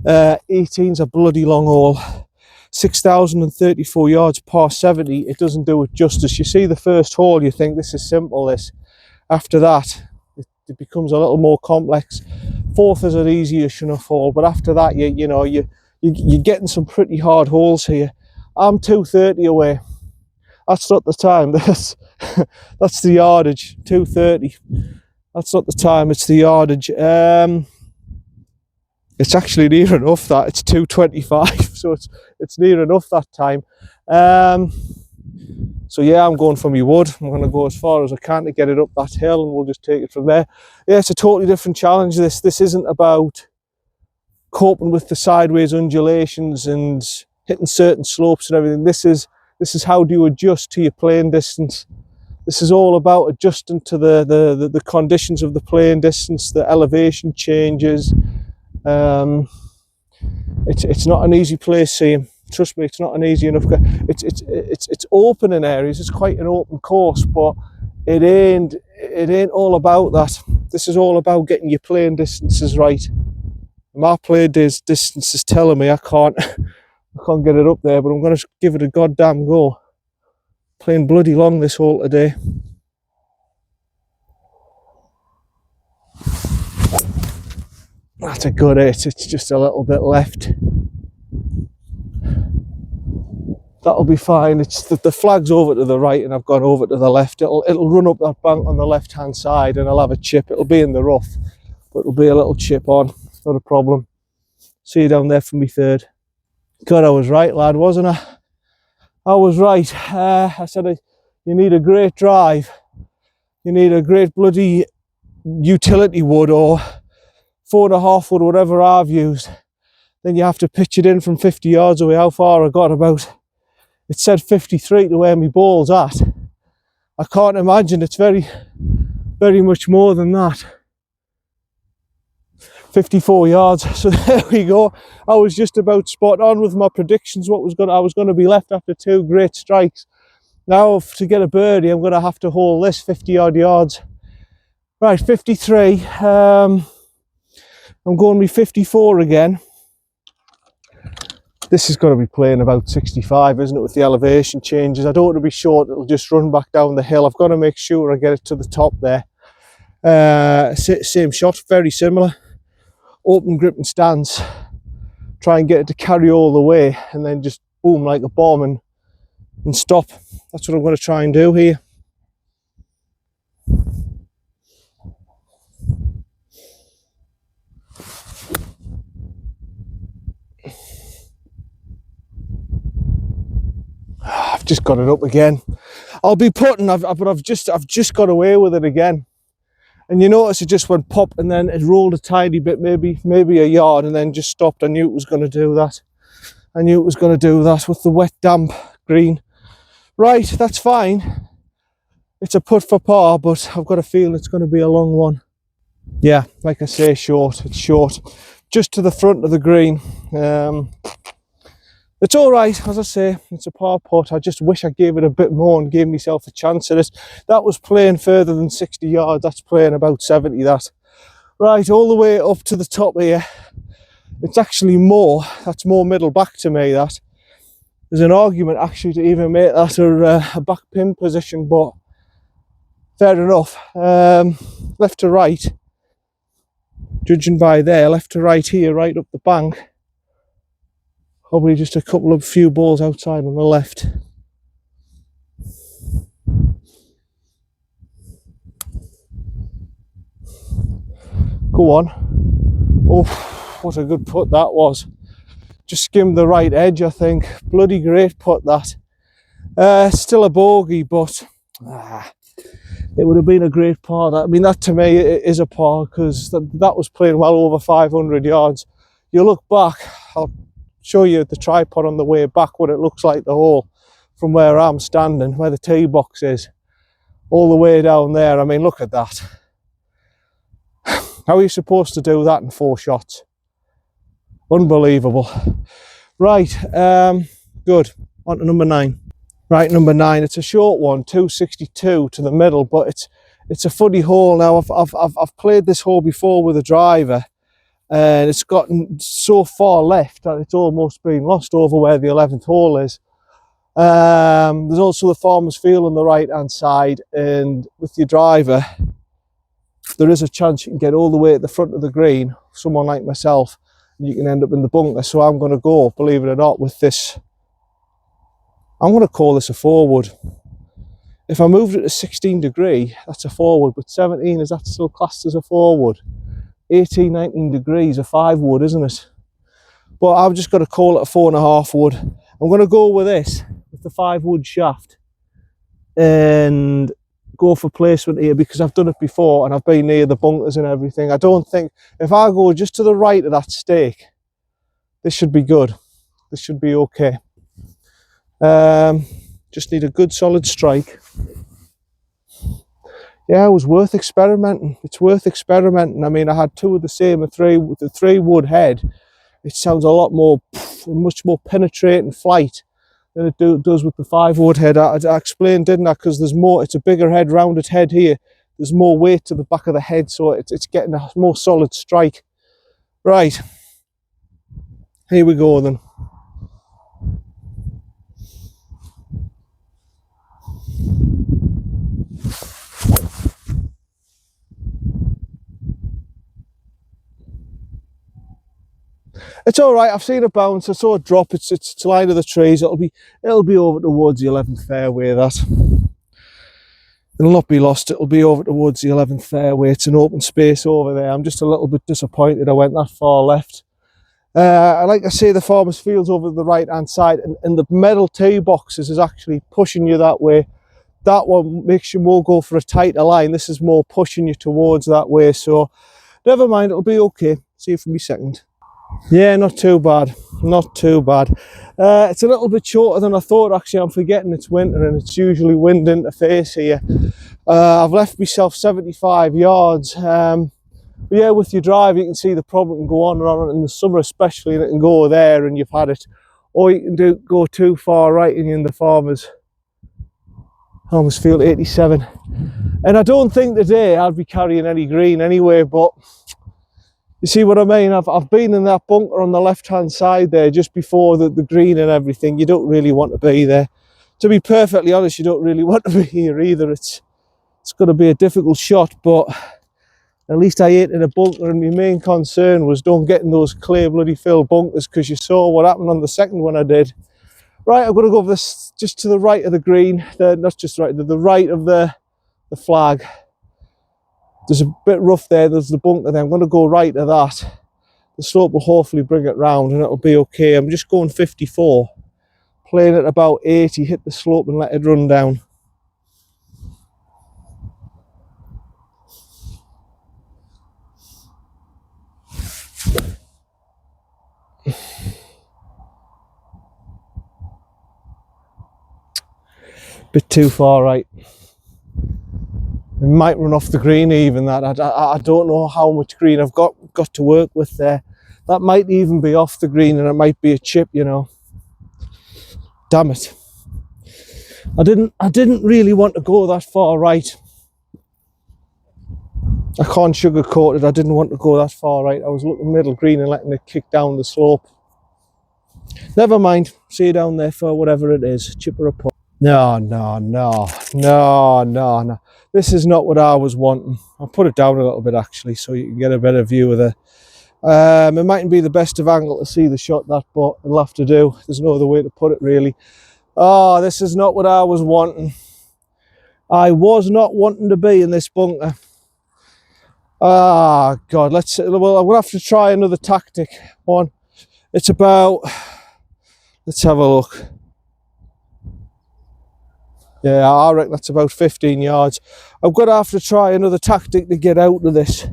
Speaker 2: 18's a bloody long hole. 6,034 yards par 70. It doesn't do it justice. You see the first hole, you think this is simple. This, after that, it becomes a little more complex. 4th is an easy-ish enough hole, but after that, you're getting some pretty hard holes here. I'm 230 away. That's not the time. That's the yardage. 230. That's not the time. It's the yardage. It's actually near enough that. It's 225, so it's near enough that time. So yeah, I'm going for my wood. I'm going to go as far as I can to get it up that hill, and we'll just take it from there. Yeah, it's a totally different challenge. This isn't about coping with the sideways undulations and hitting certain slopes and everything. This is how do you adjust to your playing distance. This is all about adjusting to the conditions of the playing distance, the elevation changes. It's not an easy place, Seaham. Trust me, it's not an easy enough. It's open in areas. It's quite an open course, but it ain't all about that. This is all about getting your playing distances right. My play distance is telling me I can't get it up there, but I'm going to give it a goddamn go. Playing bloody long this hole today. That's a good hit. It's just a little bit left. That'll be fine. It's the flag's over to the right and I've gone over to the left. It'll run up that bank on the left hand side and I'll have a chip. It'll be in the rough, but it'll be a little chip on. Not a problem. See you down there for me third. God, I was right, lad, wasn't I? I was right. I said you need a great drive. You need a great bloody utility wood or 4.5 wood, whatever I've used. Then you have to pitch it in from 50 yards away. How far I got? About, it said 53 to where my ball's at. I can't imagine it's very, very much more than that. 54 yards. So there we go. I was just about spot on with my predictions. I was going to be left after 2 great strikes. Now to get a birdie, I'm going to have to hole this 50 odd yards. Right, 53. I'm going with 54 again. This is going to be playing about 65, isn't it, with the elevation changes. I don't want to be short, it'll just run back down the hill. I've got to make sure I get it to the top there. Same shot, very similar. Open grip and stance. Try and get it to carry all the way and then just boom like a bomb and stop. That's what I'm going to try and do here. I've just got it up again. I'll be putting, but I've just got away with it again. And you notice it just went pop and then it rolled a tiny bit, maybe a yard, and then just stopped. I knew it was going to do that. I knew it was going to do that with the wet, damp green. Right, that's fine. It's a putt for par, but I've got a feeling it's going to be a long one. Yeah, like I say, short. It's short. Just to the front of the green. It's all right, as I say, it's a par putt. I just wish I gave it a bit more and gave myself a chance at it. That was playing further than 60 yards. That's playing about 70, that. Right, all the way up to the top here. It's actually more. That's more middle back to me, that. There's an argument, actually, to even make that a back pin position, but fair enough. Left to right. Judging by there, left to right here, right up the bank. Probably just a few balls outside on the left. Go on. Oh, what a good putt that was. Just skimmed the right edge, I think. Bloody great putt, that. Still a bogey, but it would have been a great par. I mean, that to me is a par, because that was playing well over 500 yards. You look back, I'll show you the tripod on the way back, what it looks like, the hole from where I'm standing, where the tee box is, all the way down there. I mean, look at that. How are you supposed to do that in 4 shots? Unbelievable. Right, good. On to number 9. Right, number 9. It's a short one, 262 to the middle, but it's a funny hole. Now, I've played this hole before with a driver, and it's gotten so far left that it's almost been lost over where the 11th hole is. There's also the farmer's field on the right hand side, and with your driver there is a chance you can get all the way at the front of the green, someone like myself, and you can end up in the bunker. So I'm going to go, believe it or not, with this. I'm going to call this a forward. If I moved it to 16 degree, that's a forward, but 17, is that still classed as a forward? 18, 19 degrees, a 5 wood, isn't it? But I've just got to call it a 4.5 wood. I'm going to go with this, with the 5 wood shaft, and go for placement here, because I've done it before and I've been near the bunkers and everything. I don't think, if I go just to the right of that stake, this should be good. This should be okay. Just need a good solid strike. Yeah, it was worth experimenting. It's worth experimenting. I mean, I had 2 of the same, with the 3 wood head. It sounds a lot more, much more penetrating flight than it does with the 5 wood head. I explained, didn't I? Because there's more, it's a bigger head, rounded head here. There's more weight to the back of the head, so it's getting a more solid strike. Right, here we go then. It's all right. I've seen it bounce. I saw it drop. It's line of the trees. It'll be over towards the 11th fairway. That it'll not be lost. It'll be over towards the 11th fairway. It's an open space over there. I'm just a little bit disappointed I went that far left. Like I say, the farmer's field's over the right hand side, and the metal tee boxes is actually pushing you that way. That one makes you more go for a tighter line. This is more pushing you towards that way. So never mind. It'll be okay. See you for me second. Yeah, not too bad, not too bad. It's a little bit shorter than I thought. Actually, I'm forgetting it's winter and it's usually wind interface here. I've left myself 75 yards. But yeah, with your drive you can see the problem can go on and on in the summer especially, and it can go there and you've had it. Or you can go too far right and you're in the farmer's field 87. And I don't think today I'll be carrying any green anyway, but You see what I mean? I've been in that bunker on the left-hand side there just before the green and everything. You don't really want to be there. To be perfectly honest, you don't really want to be here either. It's going to be a difficult shot, but at least I ate in a bunker, and my main concern was don't get in those clay bloody filled bunkers, because you saw what happened on the second one I did. Right, I'm going to go this just to the right of the green, not just right, the right of the flag. There's a bit rough there, there's the bunker there. I'm going to go right of that. The slope will hopefully bring it round and it'll be okay. I'm just going 54, playing at about 80, hit the slope and let it run down. Bit too far right. It might run off the green even, that. I don't know how much green I've got to work with there. That might even be off the green and it might be a chip, you know. Damn it. I didn't really want to go that far right. I can't sugarcoat it, I didn't want to go that far right. I was looking middle green and letting it kick down the slope. Never mind, see you down there for whatever it is, chip or a putt. No. This is not what I was wanting. I'll put it down a little bit actually so you can get a better view of it. It mightn't be the best of angle to see the shot that, but it'll have to do. There's no other way to put it really. Oh, this is not what I was wanting. I was not wanting to be in this bunker. Ah, God, well, I'm gonna have to try another tactic. One, it's about, let's have a look. Yeah, I reckon that's about 15 yards. I'm going to have to try another tactic to get out of this.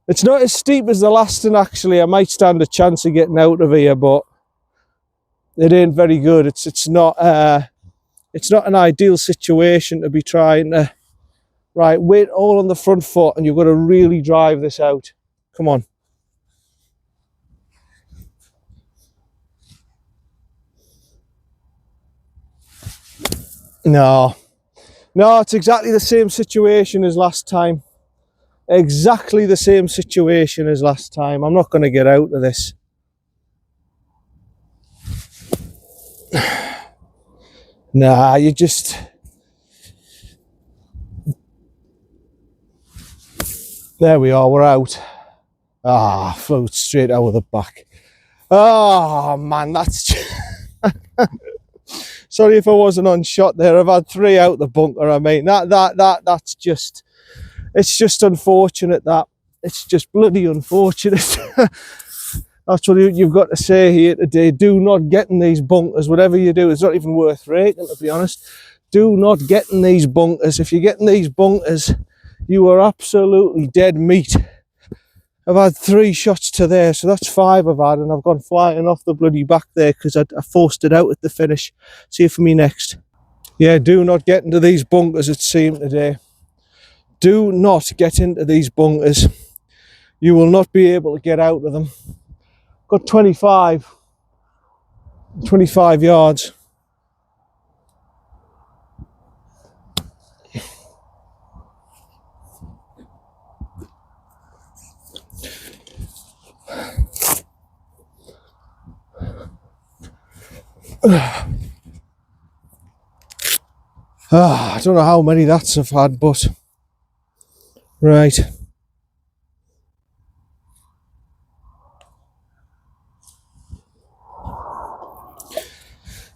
Speaker 2: It's not as steep as the last one actually. I might stand a chance of getting out of here, but it ain't very good. It's not an ideal situation to be trying to, right, weight all on the front foot and you've got to really drive this out. Come on. No, it's exactly the same situation as last time. Exactly the same situation as last time. I'm not going to get out of this. Nah, you just... There we are, we're out. Ah, float straight out of the back. Oh, man, that's... Sorry if I wasn't on shot there. I've had 3 out the bunker. I mean, that's just, it's just unfortunate that. It's just bloody unfortunate. That's what you've got to say here today. Do not get in these bunkers. Whatever you do, it's not even worth raking, to be honest. Do not get in these bunkers. If you get in these bunkers, you are absolutely dead meat. I've had 3 shots to there, so that's 5 I've had, and I've gone flying off the bloody back there because I forced it out at the finish. See you for me next. Yeah, do not get into these bunkers, it seemed today. Do not get into these bunkers. You will not be able to get out of them. Got 25 yards. I don't know how many that's I've had, but right.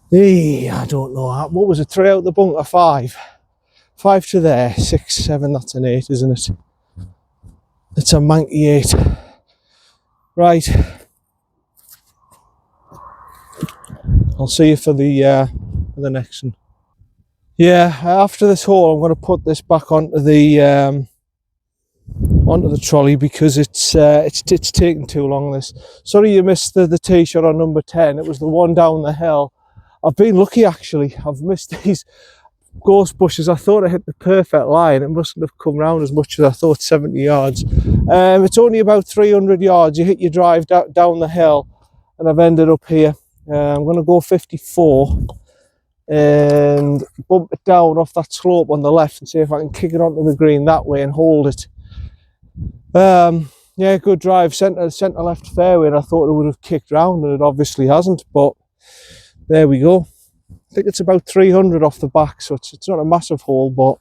Speaker 2: Hey, I don't know. What was it? 3 out the bunker, 5. 5 to there, 6, 7. That's an 8, isn't it? It's a manky 8. Right. I'll see you for the next one. Yeah, after this hole, I'm going to put this back onto the trolley because it's taking too long. This. Sorry you missed the tee shot on number 10. It was the one down the hill. I've been lucky actually. I've missed these ghost bushes. I thought I hit the perfect line. It mustn't have come round as much as I thought. 70 yards. It's only about 300 yards. You hit your drive down the hill, and I've ended up here. I'm going to go 54. and bump it down off that slope on the left and see if I can kick it onto the green that way and hold it. Yeah, good drive, centre left fairway, and I thought it would have kicked round, and it obviously hasn't, but there we go. I think it's about 300 off the back, so it's not a massive hole, but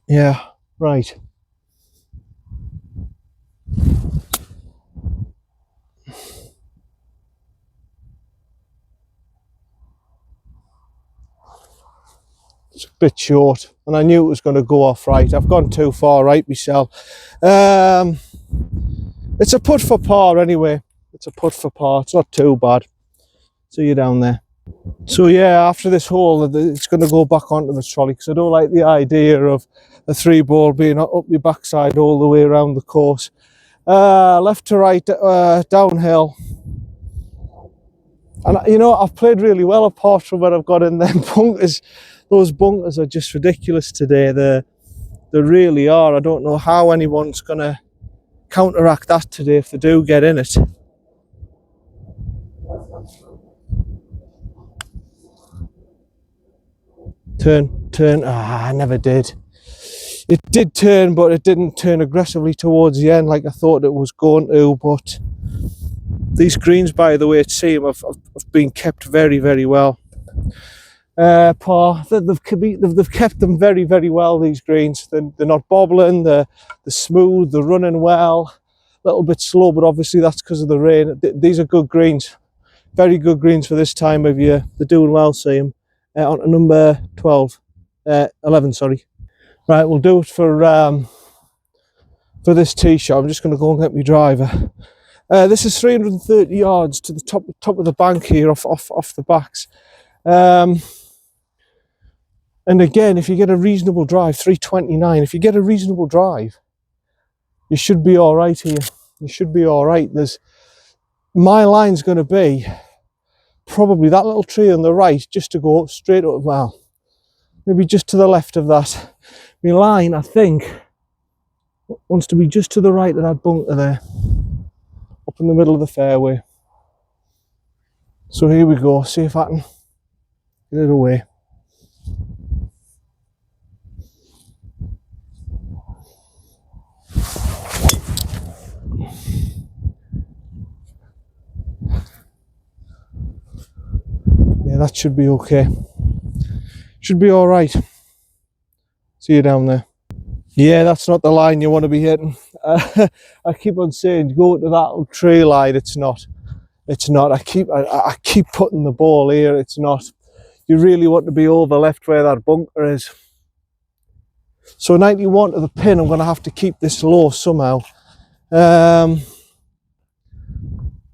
Speaker 2: yeah, right. It's a bit short, and I knew it was going to go off right. I've gone too far right myself. It's a putt for par anyway. It's a putt for par. It's not too bad. See you down there. So yeah, after this hole, it's going to go back onto the trolley because I don't like the idea of a 3-ball being up your backside all the way around the course. Left to right, downhill. And you know, I've played really well apart from when I've got in them bunkers. Those bunkers are just ridiculous today. They really are. I don't know how anyone's going to counteract that today if they do get in it. Turn. I never did. It did turn, but it didn't turn aggressively towards the end like I thought it was going to. But these greens, by the way, at Seaham have been kept very, very well. Par, they've kept them very, very well, these greens. They're not bobbling, they're smooth, they're running well. A little bit slow, but obviously that's because of the rain. These are good greens. Very good greens for this time of year. They're doing well, Seaham. On to number 11, sorry. Right, we'll do it for this tee shot. I'm just going to go and get my driver. This is 330 yards to the top of the bank here, off the backs. And again, if you get a reasonable drive, 329. If you get a reasonable drive, you should be all right here. You should be all right. My line's going to be probably that little tree on the right, just to go straight up. Well, maybe just to the left of that. My line, I think, wants to be just to the right of that bunker there, up in the middle of the fairway. So here we go. See if I can get it away. Yeah, that should be okay. Should be all right. See you down there. Yeah, that's not the line you want to be hitting. I keep on saying go to that little tree line. It's not. It's not. I keep putting the ball here. It's not. You really want to be over left where that bunker is. So 91 to the pin. I'm going to have to keep this low somehow.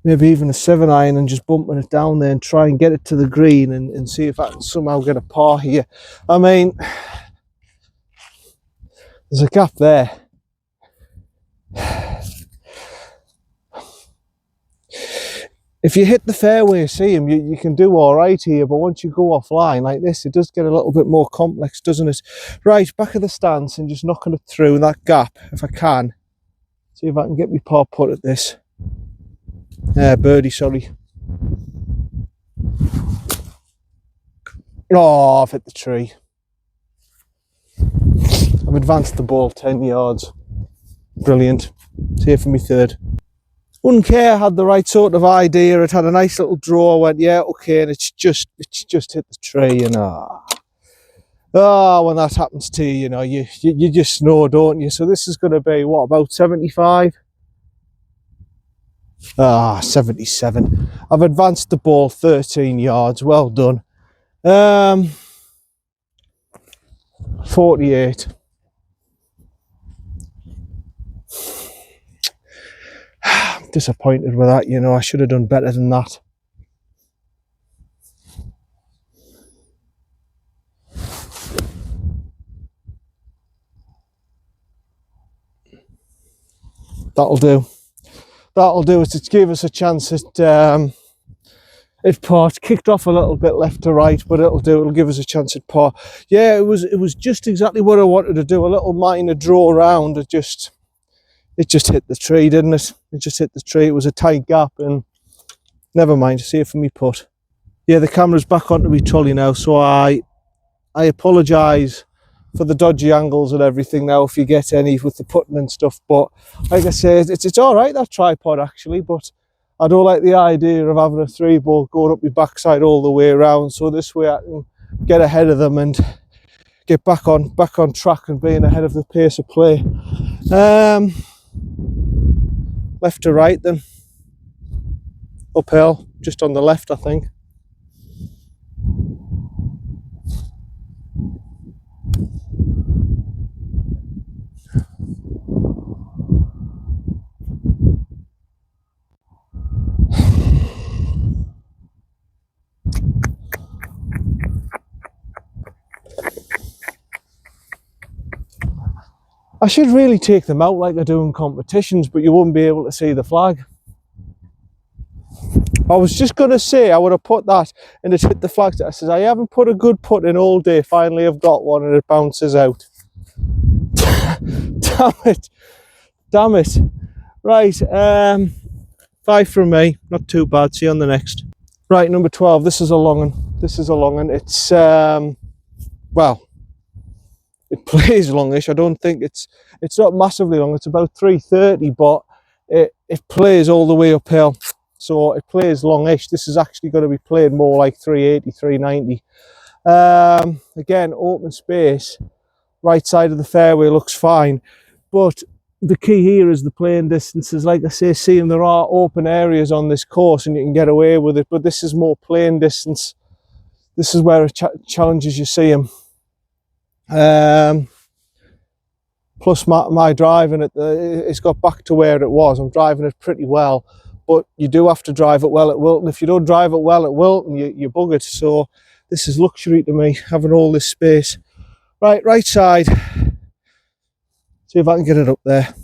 Speaker 2: Maybe even a 7-iron and just bumping it down there and try and get it to the green and see if I can somehow get a par here. I mean, there's a gap there. If you hit the fairway, see him, you can do all right here, but once you go offline like this, it does get a little bit more complex, doesn't it? Right, back of the stance and just knocking it through that gap, if I can. See if I can get my par putt at this. Birdie, sorry. Oh, I've hit the tree. I've advanced the ball 10 yards. Brilliant. It's here for me third. Wouldn't care, had the right sort of idea. It had a nice little draw. I went, yeah, okay, and it's just hit the tree, and when that happens to you, you know, you just know, don't you? So this is going to be what, about 75? 77. I've advanced the ball 13 yards. Well done. 48. I'm disappointed with that, you know. I should have done better than that. That'll do. That'll do. It gave us a chance at par. Kicked off a little bit left to right, but it'll do. It'll give us a chance at par. Yeah, it was just exactly what I wanted to do. A little minor draw around. It just hit the tree, didn't it? It just hit the tree. It was a tight gap, and never mind. See it for me putt. Yeah, the camera's back onto my trolley now, so I apologise for the dodgy angles and everything now if you get any with the putting and stuff, but like I say, it's all right, that tripod actually, but I don't like the idea of having a 3-ball going up my backside all the way around, so this way I can get ahead of them and get back on track and being ahead of the pace of play. Left to right then, uphill, just on the left I think. I should really take them out like I do in competitions, but you wouldn't be able to see the flag. I was just going to say I would have put that and it hit the flag. I says I haven't put a good putt in all day, finally I've got one and it bounces out. Damn it. Right, 5 from me, not too bad. See you on the next. Right, number 12, this is a long one. It's well, it plays longish. I don't think it's not massively long, it's about 330, but it plays all the way uphill, so it plays longish. This is actually going to be played more like 380, 390. Again, open space, right side of the fairway looks fine, but the key here is the playing distances. Like I say, Seaham, there are open areas on this course and you can get away with it, but this is more playing distance. This is where it challenges you, Seaham. Plus my driving it's got back to where it was. I'm driving it pretty well, but you do have to drive it well at Wilton. If you don't drive it well at Wilton, you're buggered. So this is luxury to me, having all this space. Right side. See if I can get it up there.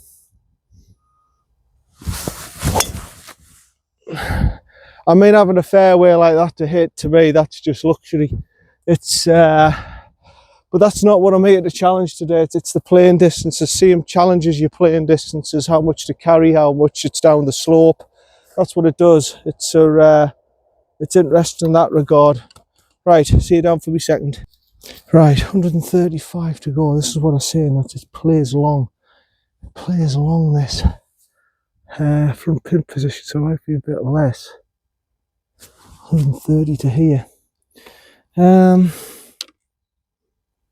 Speaker 2: I mean, having a fairway like that to hit, to me, that's just luxury. It's but that's not what I'm here to challenge today. It's the playing distances. Seaham challenges your playing distances, how much to carry, how much it's down the slope. That's what it does. It's interesting in that regard. Right, see you down for me second. Right, 135 to go. This is what I'm saying, that it plays long. It plays long, this. From pin position, so it might be a bit less. 130 to here.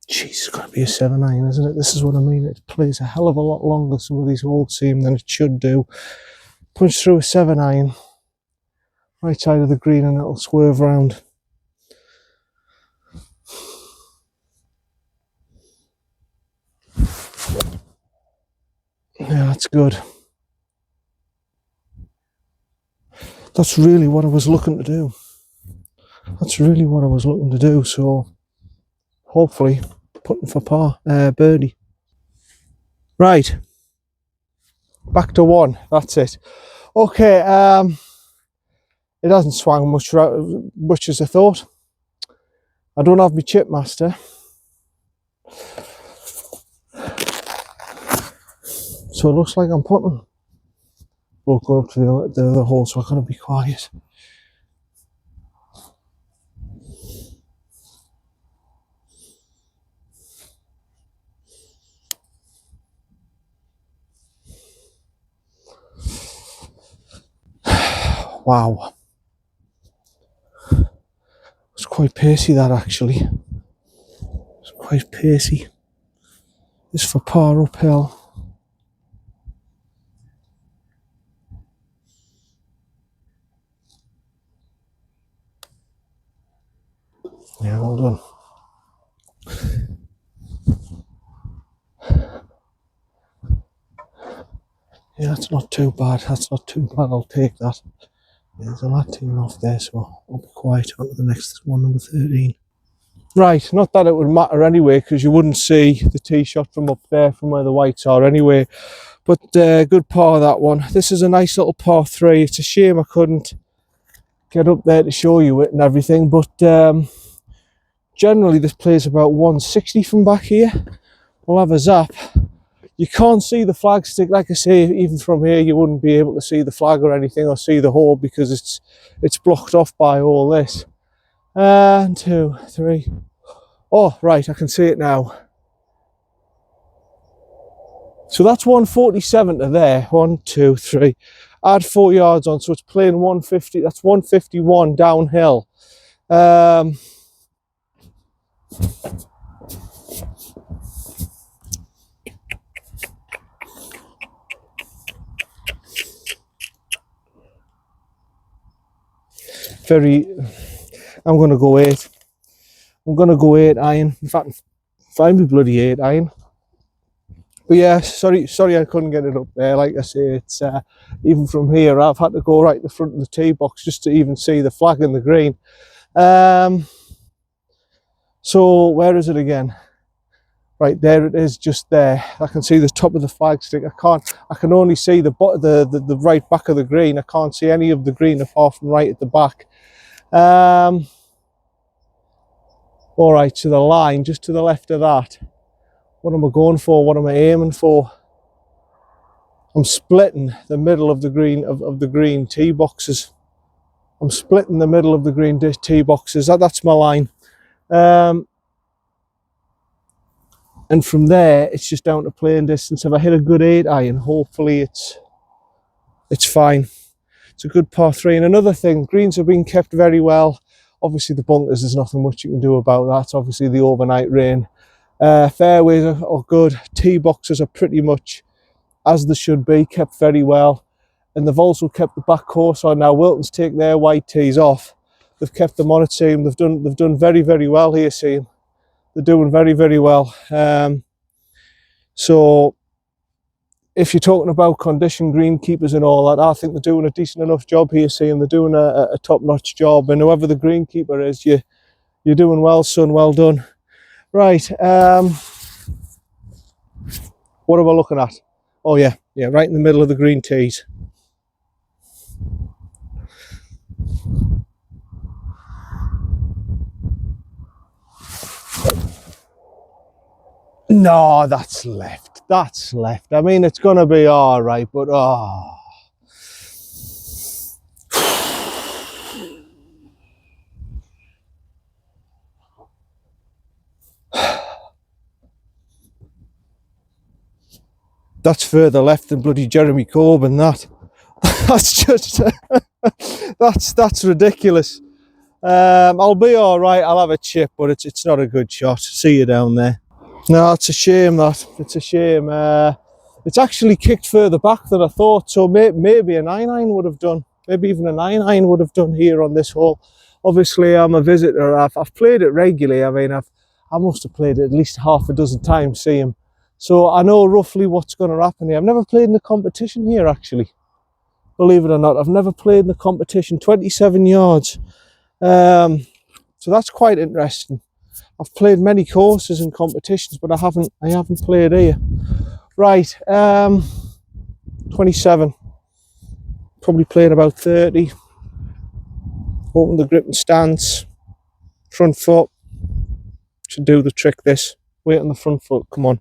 Speaker 2: Jeez, it's got to be a 7-iron, isn't it? This is what I mean. It plays a hell of a lot longer, some of these holes seem, than it should do. Punch through a 7-iron. Right side of the green and it'll swerve round. Yeah, that's good. That's really what I was looking to do. So hopefully putting for par, birdie. Right, back to 1. That's it. Okay, it hasn't swung much as I thought. I don't have my chip master, so it looks like I'm putting. We'll go up to the other hole, so I've got to be quiet. Wow. It's quite pacey, that actually. It's quite pacey. It's for par uphill. Yeah, well done. Yeah, that's not too bad. I'll take that. Yeah, there's a lot team off there, so I'll be quiet. On to the next one, number 13. Right, not that it would matter anyway, because you wouldn't see the tee shot from up there, from where the whites are anyway. But good par, that one. This is a nice little par 3. It's a shame I couldn't get up there to show you it and everything, but generally this plays about 160 from back here. We'll have a zap. You can't see the flag stick, like I say, even from here you wouldn't be able to see the flag or anything, or see the hole, because it's blocked off by all this. 1, 2, 3. Oh, right, I can see it now. So that's 147 to there. 1, 2, 3. Add 4 yards on, so it's playing 150. That's 151 downhill. I'm going to go 8. I'm going to go 8 iron. In fact, find me bloody 8 iron. But yeah, sorry I couldn't get it up there. Like I say, it's even from here, I've had to go right to the front of the tee box just to even see the flag in the green. So where is it again? Right there it is, just there. I can see the top of the flag stick. I can only see the right back of the green. I can't see any of the green apart from right at the back. All right, to the line, just to the left of that. What am I going for? What am I aiming for? I'm splitting the middle of the green of the green tee boxes. I'm splitting the middle of the green tee boxes. That's my line. And from there, it's just down to playing distance. If I hit a good 8 iron, hopefully it's fine. It's a good par 3. And another thing, greens have been kept very well. Obviously the bunkers, there's nothing much you can do about that. Obviously the overnight rain. Fairways are good. Tee boxes are pretty much as they should be, kept very well. And they've also kept the back course on. Now Wilton's taken their white tees off. They've kept them on a team. They've done very, very well here, Seaham. They're doing very, very well. So if you're talking about condition, greenkeepers and all that, I think they're doing a decent enough job here, Seaham. They're doing a top-notch job. And whoever the greenkeeper is, you're doing well, son. Well done. Right. What am I looking at? Oh yeah, right in the middle of the green tees. No, that's left. That's left. I mean, it's going to be all right, but oh. That's further left than bloody Jeremy Corbyn, that. That's just, that's ridiculous. I'll be all right. I'll have a chip, but it's not a good shot. See you down there. No, it's a shame that. It's a shame. It's actually kicked further back than I thought, so maybe a 9-iron would have done. Maybe even a 9-iron would have done here on this hole. Obviously, I'm a visitor. I've played it regularly. I mean, I must have played it at least half a dozen times, Seaham. So I know roughly what's going to happen here. I've never played in the competition here, actually. Believe it or not, I've never played in the competition. 27 yards. So that's quite interesting. I've played many courses and competitions, but I haven't played here. Right, 27. Probably playing about 30. Open the grip and stance. Front foot. Should do the trick, this. Weight on the front foot, come on.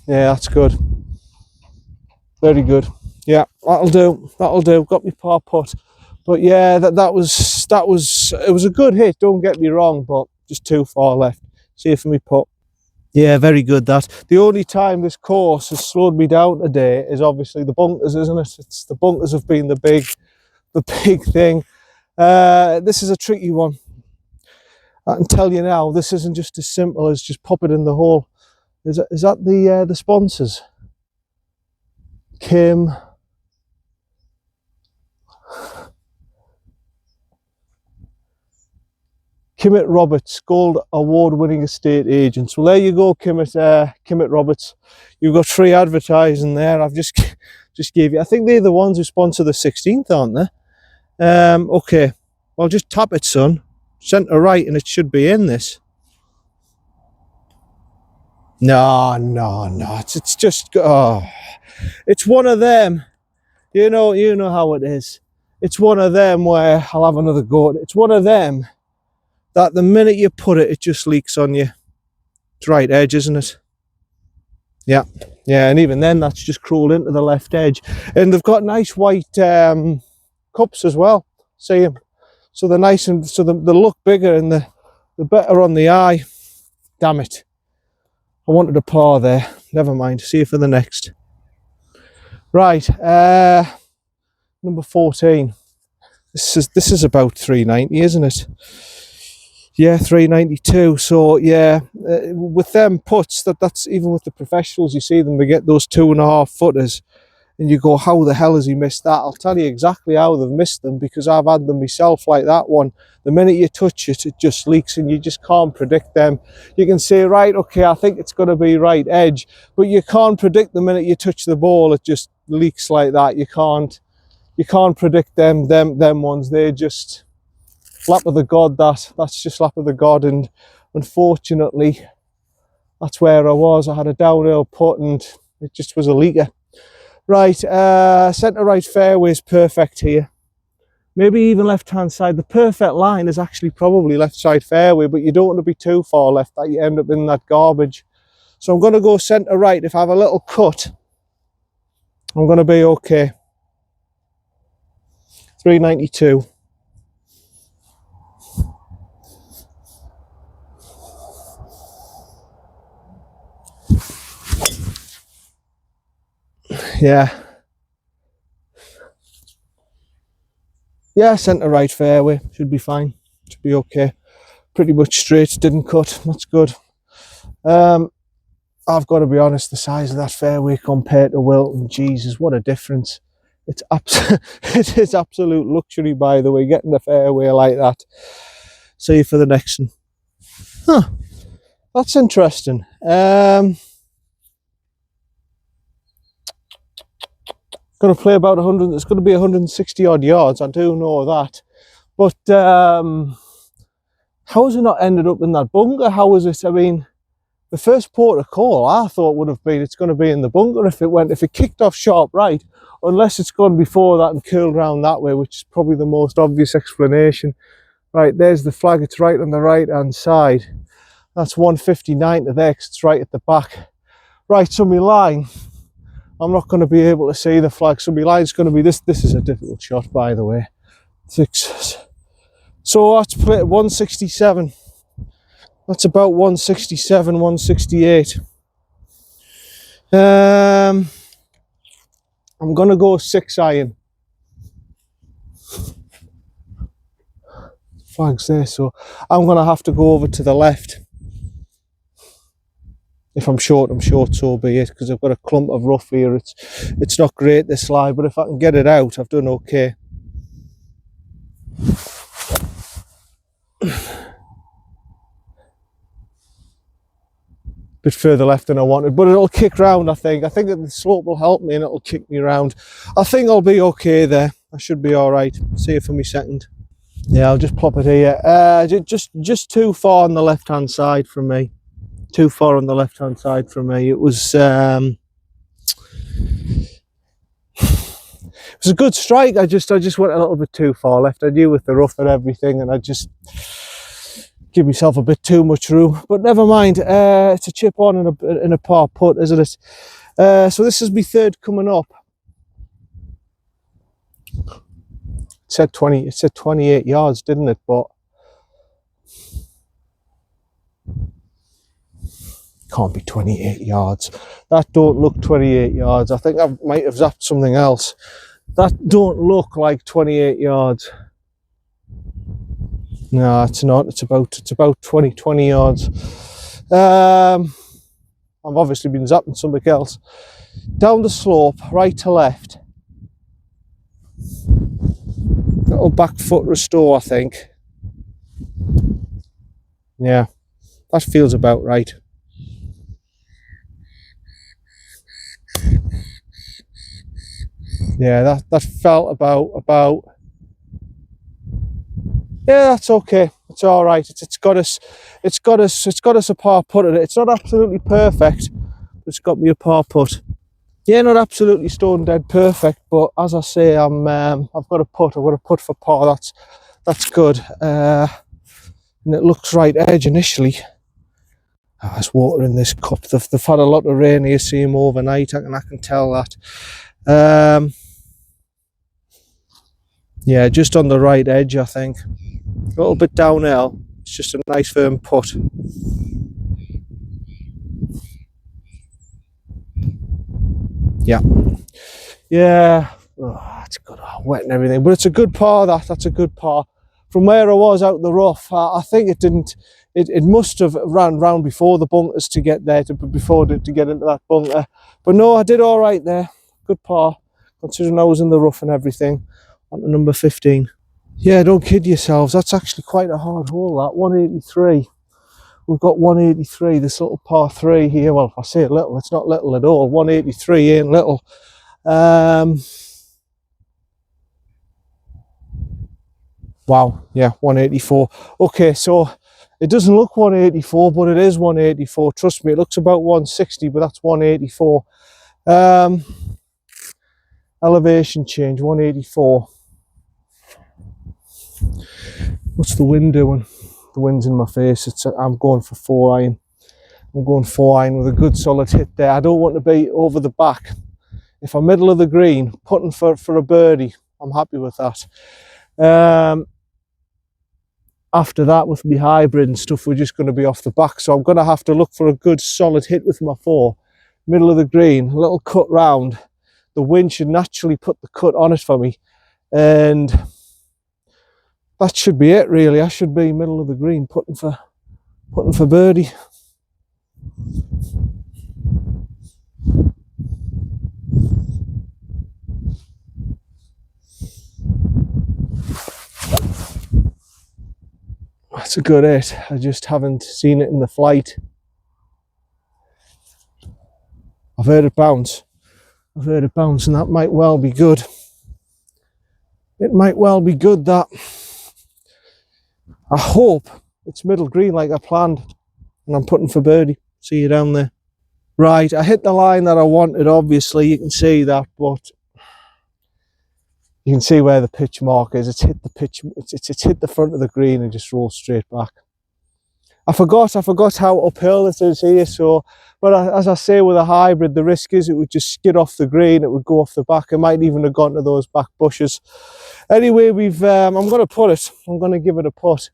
Speaker 2: Yeah, that's good. Very good. Yeah, that'll do. That'll do. Got me par putt. But yeah, it was a good hit, don't get me wrong, but just too far left. See if me putt. Yeah, very good that. The only time this course has slowed me down today is obviously the bunkers, isn't it? It's the bunkers have been the big thing. This is a tricky one. I can tell you now, this isn't just as simple as just pop it in the hole. Is that the sponsors? Kim. Kimmett Roberts, Gold Award-winning estate agents. Well, there you go, Kimmett Roberts. You've got free advertising there. I've just gave you. I think they're the ones who sponsor the 16th, aren't they? Okay. Well, just tap it, son. Centre right, and it should be in this. No. It's just. Oh, it's one of them. You know how it is. It's one of them where I'll have another go. It's one of them that the minute you put it, it just leaks on you. It's right edge, isn't it? Yeah, and even then, that's just crawled into the left edge. And they've got nice white cups as well. See them? So they're nice, and so they look bigger and they're better on the eye. Damn it. I wanted a par there. Never mind. See you for the next. Right. Number 14. This is about 390, isn't it? Yeah, 392. So yeah, with them putts, that's even with the professionals, you see them, they get those 2.5 footers, and you go, how the hell has he missed that? I'll tell you exactly how they've missed them, because I've had them myself like that one. The minute you touch it, it just leaks, and you just can't predict them. You can say, right, okay, I think it's going to be right edge, but you can't predict the minute you touch the ball, it just leaks like that. You can't predict them ones. They're just lap of the god. That's just lap of the god, and unfortunately that's where I was. I had a downhill putt and it just was a leaker. Right, centre right fairway is perfect here, maybe even left hand side. The perfect line is actually probably left side fairway, but you don't want to be too far left that you end up in that garbage. So I'm going to go centre right. If I have a little cut, I'm going to be okay. 392. Yeah, centre right fairway should be fine, should be okay. Pretty much straight, didn't cut, that's good. I've got to be honest, the size of that fairway compared to Wilton, Jesus, what a difference. It is absolute luxury, by the way, getting the fairway like that. See you for the next one. Huh, that's interesting. Going to play about 100, it's going to be 160 odd yards, I do know that, but how has it not ended up in that bunker? How is it? I mean, the first port of call I thought would have been it's going to be in the bunker if it kicked off sharp right, unless it's gone before that and curled round that way, which is probably the most obvious explanation. Right, there's the flag, it's right on the right hand side. That's 159 to there because it's right at the back. Right, so my line, I'm not going to be able to see the flag, so my line's going to be this. This is a difficult shot, by the way. So that's 167. That's about 167, 168. I'm going to go 6 iron. Flag's there, so I'm going to have to go over to the left. If I'm short, so be it, because I've got a clump of rough here. It's not great, this slide, but if I can get it out, I've done okay. Bit further left than I wanted, but it'll kick round, I think. I think that the slope will help me and it'll kick me round. I think I'll be okay there. I should be all right. See you for me second. Yeah, I'll just plop it here. Just too far on the left-hand side from me. Too far on the left-hand side from me. It was a good strike. I just went a little bit too far left. I knew with the rough and everything, and I just give myself a bit too much room. But never mind. It's a chip on and a par putt, isn't it? So this is my third coming up. It said 28 yards, didn't it? But can't be 28 yards. That don't look 28 yards. I think I might have zapped something else. That don't look like 28 yards. No, it's not. It's about 20 yards. I've obviously been zapping something else. Down the slope, right to left. Little back foot restore, I think. Yeah, that feels about right. Yeah, that felt about. Yeah, that's okay. It's all right. It's got us a par putt at it. It's not absolutely perfect, but it's got me a par putt. Yeah, not absolutely stone dead perfect, but as I say, I've got a putt. I've got a putt for par. That's good. And it looks right edge initially. There's water in this cup. They've had a lot of rain here, see them overnight. I can tell that. Yeah, just on the right edge, I think. A little bit downhill. It's just a nice firm putt. Yeah. Yeah. Oh, it's good. Oh, wet and everything. But it's a good par, that's a good par. From where I was out the rough, I think it didn't, it must have ran round before the bunkers to get there, to get into that bunker. But no, I did all right there. Good par, considering I was in the rough and everything. On to number 15. Yeah, don't kid yourselves. That's actually quite a hard hole, that. 183. We've got 183, this little par 3 here. Well, if I say little, it's not little at all. 183 ain't little. Wow, yeah, 184. Okay, so it doesn't look 184, but it is 184. Trust me, it looks about 160, but that's 184. Elevation change, 184. What's the wind doing? The wind's in my face. I'm going for 4-iron. I'm going 4-iron with a good solid hit there. I don't want to be over the back. If I'm middle of the green, putting for a birdie, I'm happy with that. After that, with the hybrid and stuff, we're just going to be off the back. So I'm going to have to look for a good solid hit with my 4. Middle of the green, a little cut round. The wind should naturally put the cut on it for me. And that should be it, really. I should be middle of the green, putting for birdie. That's a good hit. I just haven't seen it in the flight. I've heard it bounce. I've heard it bounce, and that might well be good. It might well be good, that. I hope it's middle green like I planned, and I'm putting for birdie. See you down there. Right, I hit the line that I wanted, obviously. You can see that, but you can see where the pitch mark is. It's hit the pitch, it's hit the front of the green and just rolled straight back. I forgot how uphill it is here, so, but as I say, with a hybrid, the risk is it would just skid off the green, it would go off the back, it might even have gone to those back bushes. Anyway, I'm going to put it, I'm going to give it a putt,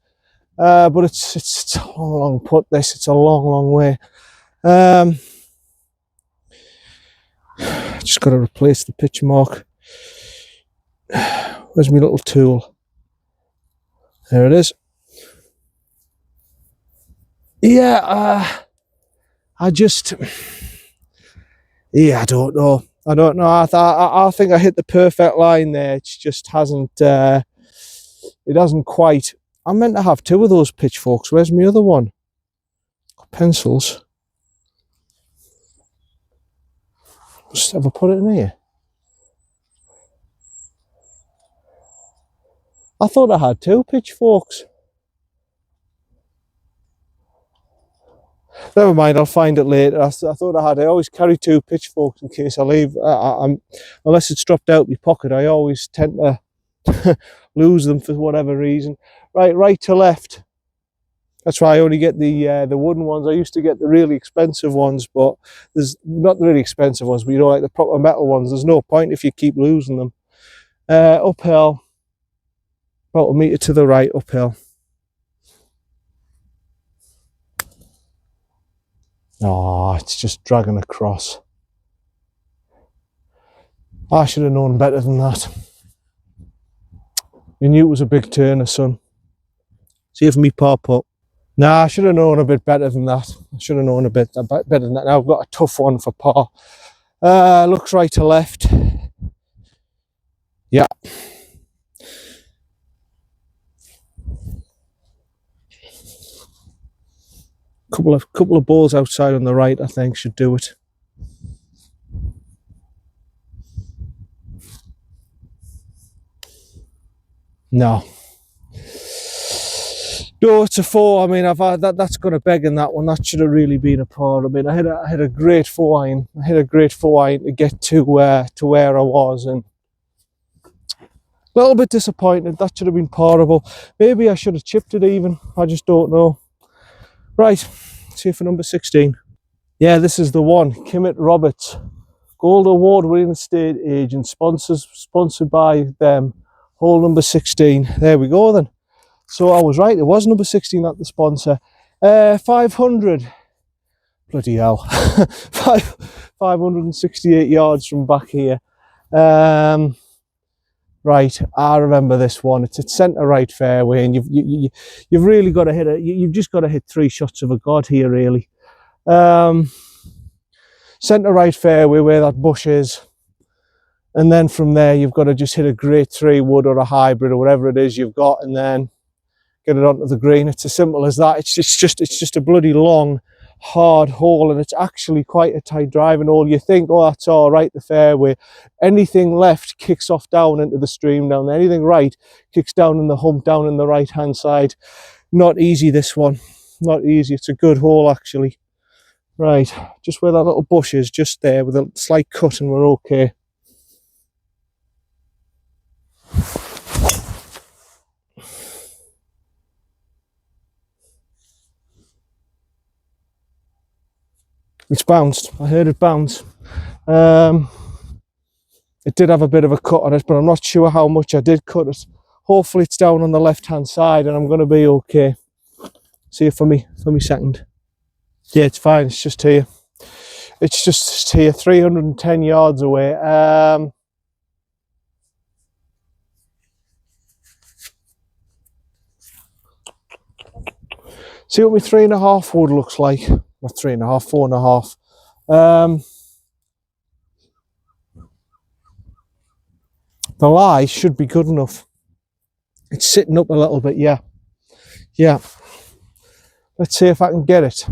Speaker 2: but it's a long putt, this, it's a long way. Just got to replace the pitch mark. Where's my little tool? There it is. Yeah, I don't know. I think I hit the perfect line there. It just hasn't, it hasn't quite. I meant to have 2 of those pitchforks. Where's my other one? Pencils. Just have I put it in here? I thought I had 2 pitchforks. Never mind, I'll find it later. I thought I always carry 2 pitchforks in case I leave. Unless it's dropped out of my pocket, I always tend to lose them for whatever reason. Right to left. That's why I only get the wooden ones. I used to get the really expensive ones, but there's not the really expensive ones, but you know, like the proper metal ones. There's no point if you keep losing them. Uphill, about a metre to the right, uphill. Oh, it's just dragging across. I should have known better than that. You knew it was a big turner, son. See if me pop up. Nah, I should have known a bit better than that. I should have known a bit better than that. Now I've got a tough one for par. Looks right to left. Yeah. Couple of balls outside on the right, I think, should do it. No, it's a 4. I mean, I've had that's got a beg in that one. That should have really been a par. I mean, I had a great 4-iron. I hit a great 4-iron to get to where I was, and a little bit disappointed. That should have been parable. Maybe I should have chipped it even. I just don't know. Right, see you for number 16. Yeah, this is the one. Kimmett Roberts, Gold Award winning estate agent, sponsored by them. hole number 16. There we go then. So I was right, it was number 16 at the sponsor. 500, bloody hell, 568 yards from back here. Right, I remember this one. It's at centre right fairway, and you've really got to hit it. You've just got to hit 3 shots of a god here, really. Centre right fairway where that bush is, and then from there you've got to just hit a grade 3 wood or a hybrid or whatever it is you've got, and then get it onto the green. It's as simple as that. It's just a bloody long, hard hole, and it's actually quite a tight driving hole. You think, oh, that's all right, the fairway. Anything left kicks off down into the stream down there. Anything right kicks down in the hump down in the right hand side. Not easy, this one. Not easy. It's a good hole, actually. Right, just where that little bush is, just there with a slight cut, and we're okay. It's bounced. I heard it bounce. It did have a bit of a cut on it, but I'm not sure how much I did cut it. Hopefully it's down on the left hand side and I'm going to be okay. See it for me second. Yeah, it's fine. It's just here. It's just here, 310 yards away. See what my 3.5 wood looks like. Not 3.5, 4.5. The lie should be good enough. It's sitting up a little bit, yeah. Yeah. Let's see if I can get it.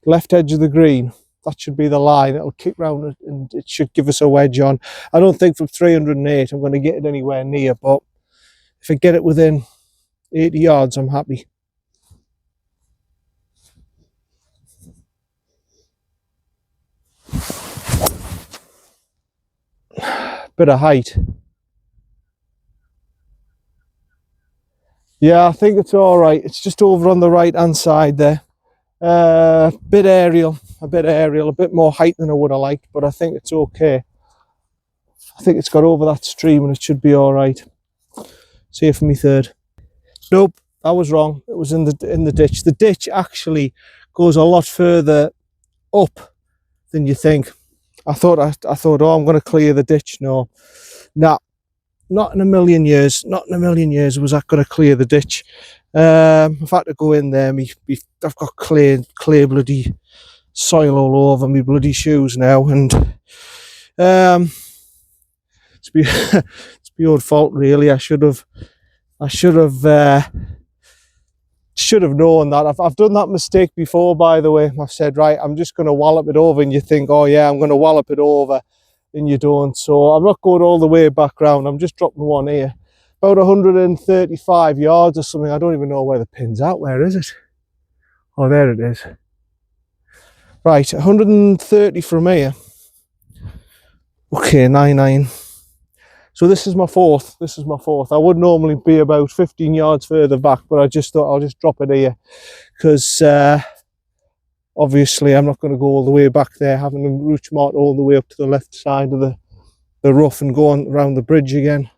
Speaker 2: Left edge of the green. That should be the line. It'll kick round and it should give us a wedge on. I don't think from 308 I'm going to get it anywhere near, but if I get it within 80 yards, I'm happy. Bit of height. Yeah, I think it's all right. It's just over on the right hand side there. A bit aerial, a bit more height than I would have liked, but I think it's okay. I think it's got over that stream and it should be all right. See you for me third. Nope, I was wrong. It was in the ditch. The ditch actually goes a lot further up than you think. I thought, oh, I'm going to clear the ditch. No, nah, not in a million years. Not in a million years was that going to clear the ditch. I've had to go in there. I've got clear bloody soil all over me bloody shoes now, and it's beyond fault really. I should have known that. I've done that mistake before, by the way. I've said, right, I'm just going to wallop it over, and you think, oh yeah, I'm going to wallop it over, and you don't. So I'm not going all the way back round. I'm just dropping one here. About 135 yards or something. I don't even know where the pin's at. Where is it? Oh, there it is. Right, 130 from here. Okay, 9-9. So this is my fourth. I would normally be about 15 yards further back, but I just thought I'll just drop it here because obviously I'm not going to go all the way back there, having them route marked all the way up to the left side of the rough and go on around the bridge again.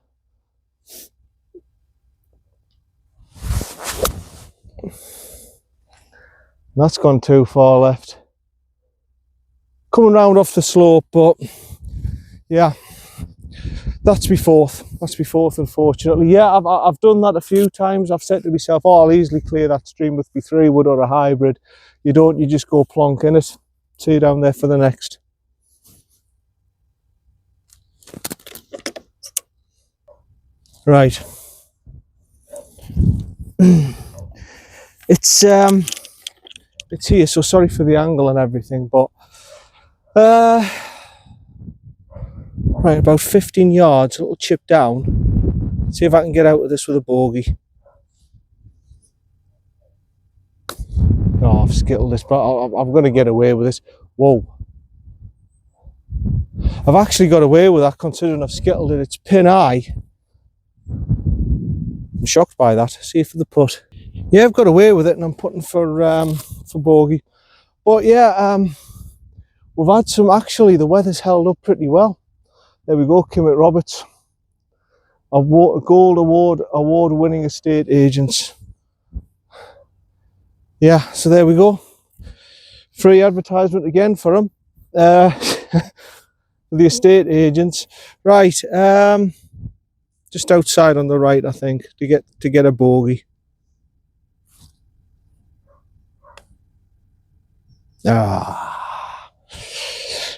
Speaker 2: That's gone too far left. Coming round off the slope, but yeah, that's my fourth. That's my fourth, unfortunately. Yeah, I've done that a few times. I've said to myself, oh, I'll easily clear that stream with my 3 wood or a hybrid. You don't, you just go plonk in it. See you down there for the next. Right. It's here, so sorry for the angle and everything, but right, about 15 yards, a little chip down. See if I can get out of this with a bogey. Oh, I've skittled this, but I'm going to get away with this. Whoa. I've actually got away with that considering I've skittled it. It's pin high. I'm shocked by that. See you for the putt. Yeah, I've got away with it, and I'm putting for bogey. But yeah, we've had some, actually the weather's held up pretty well. There we go, Kimmett Roberts. Gold award-winning estate agents. Yeah, so there we go. Free advertisement again for them. The estate agents. Right, just outside on the right, I think, to get a bogey.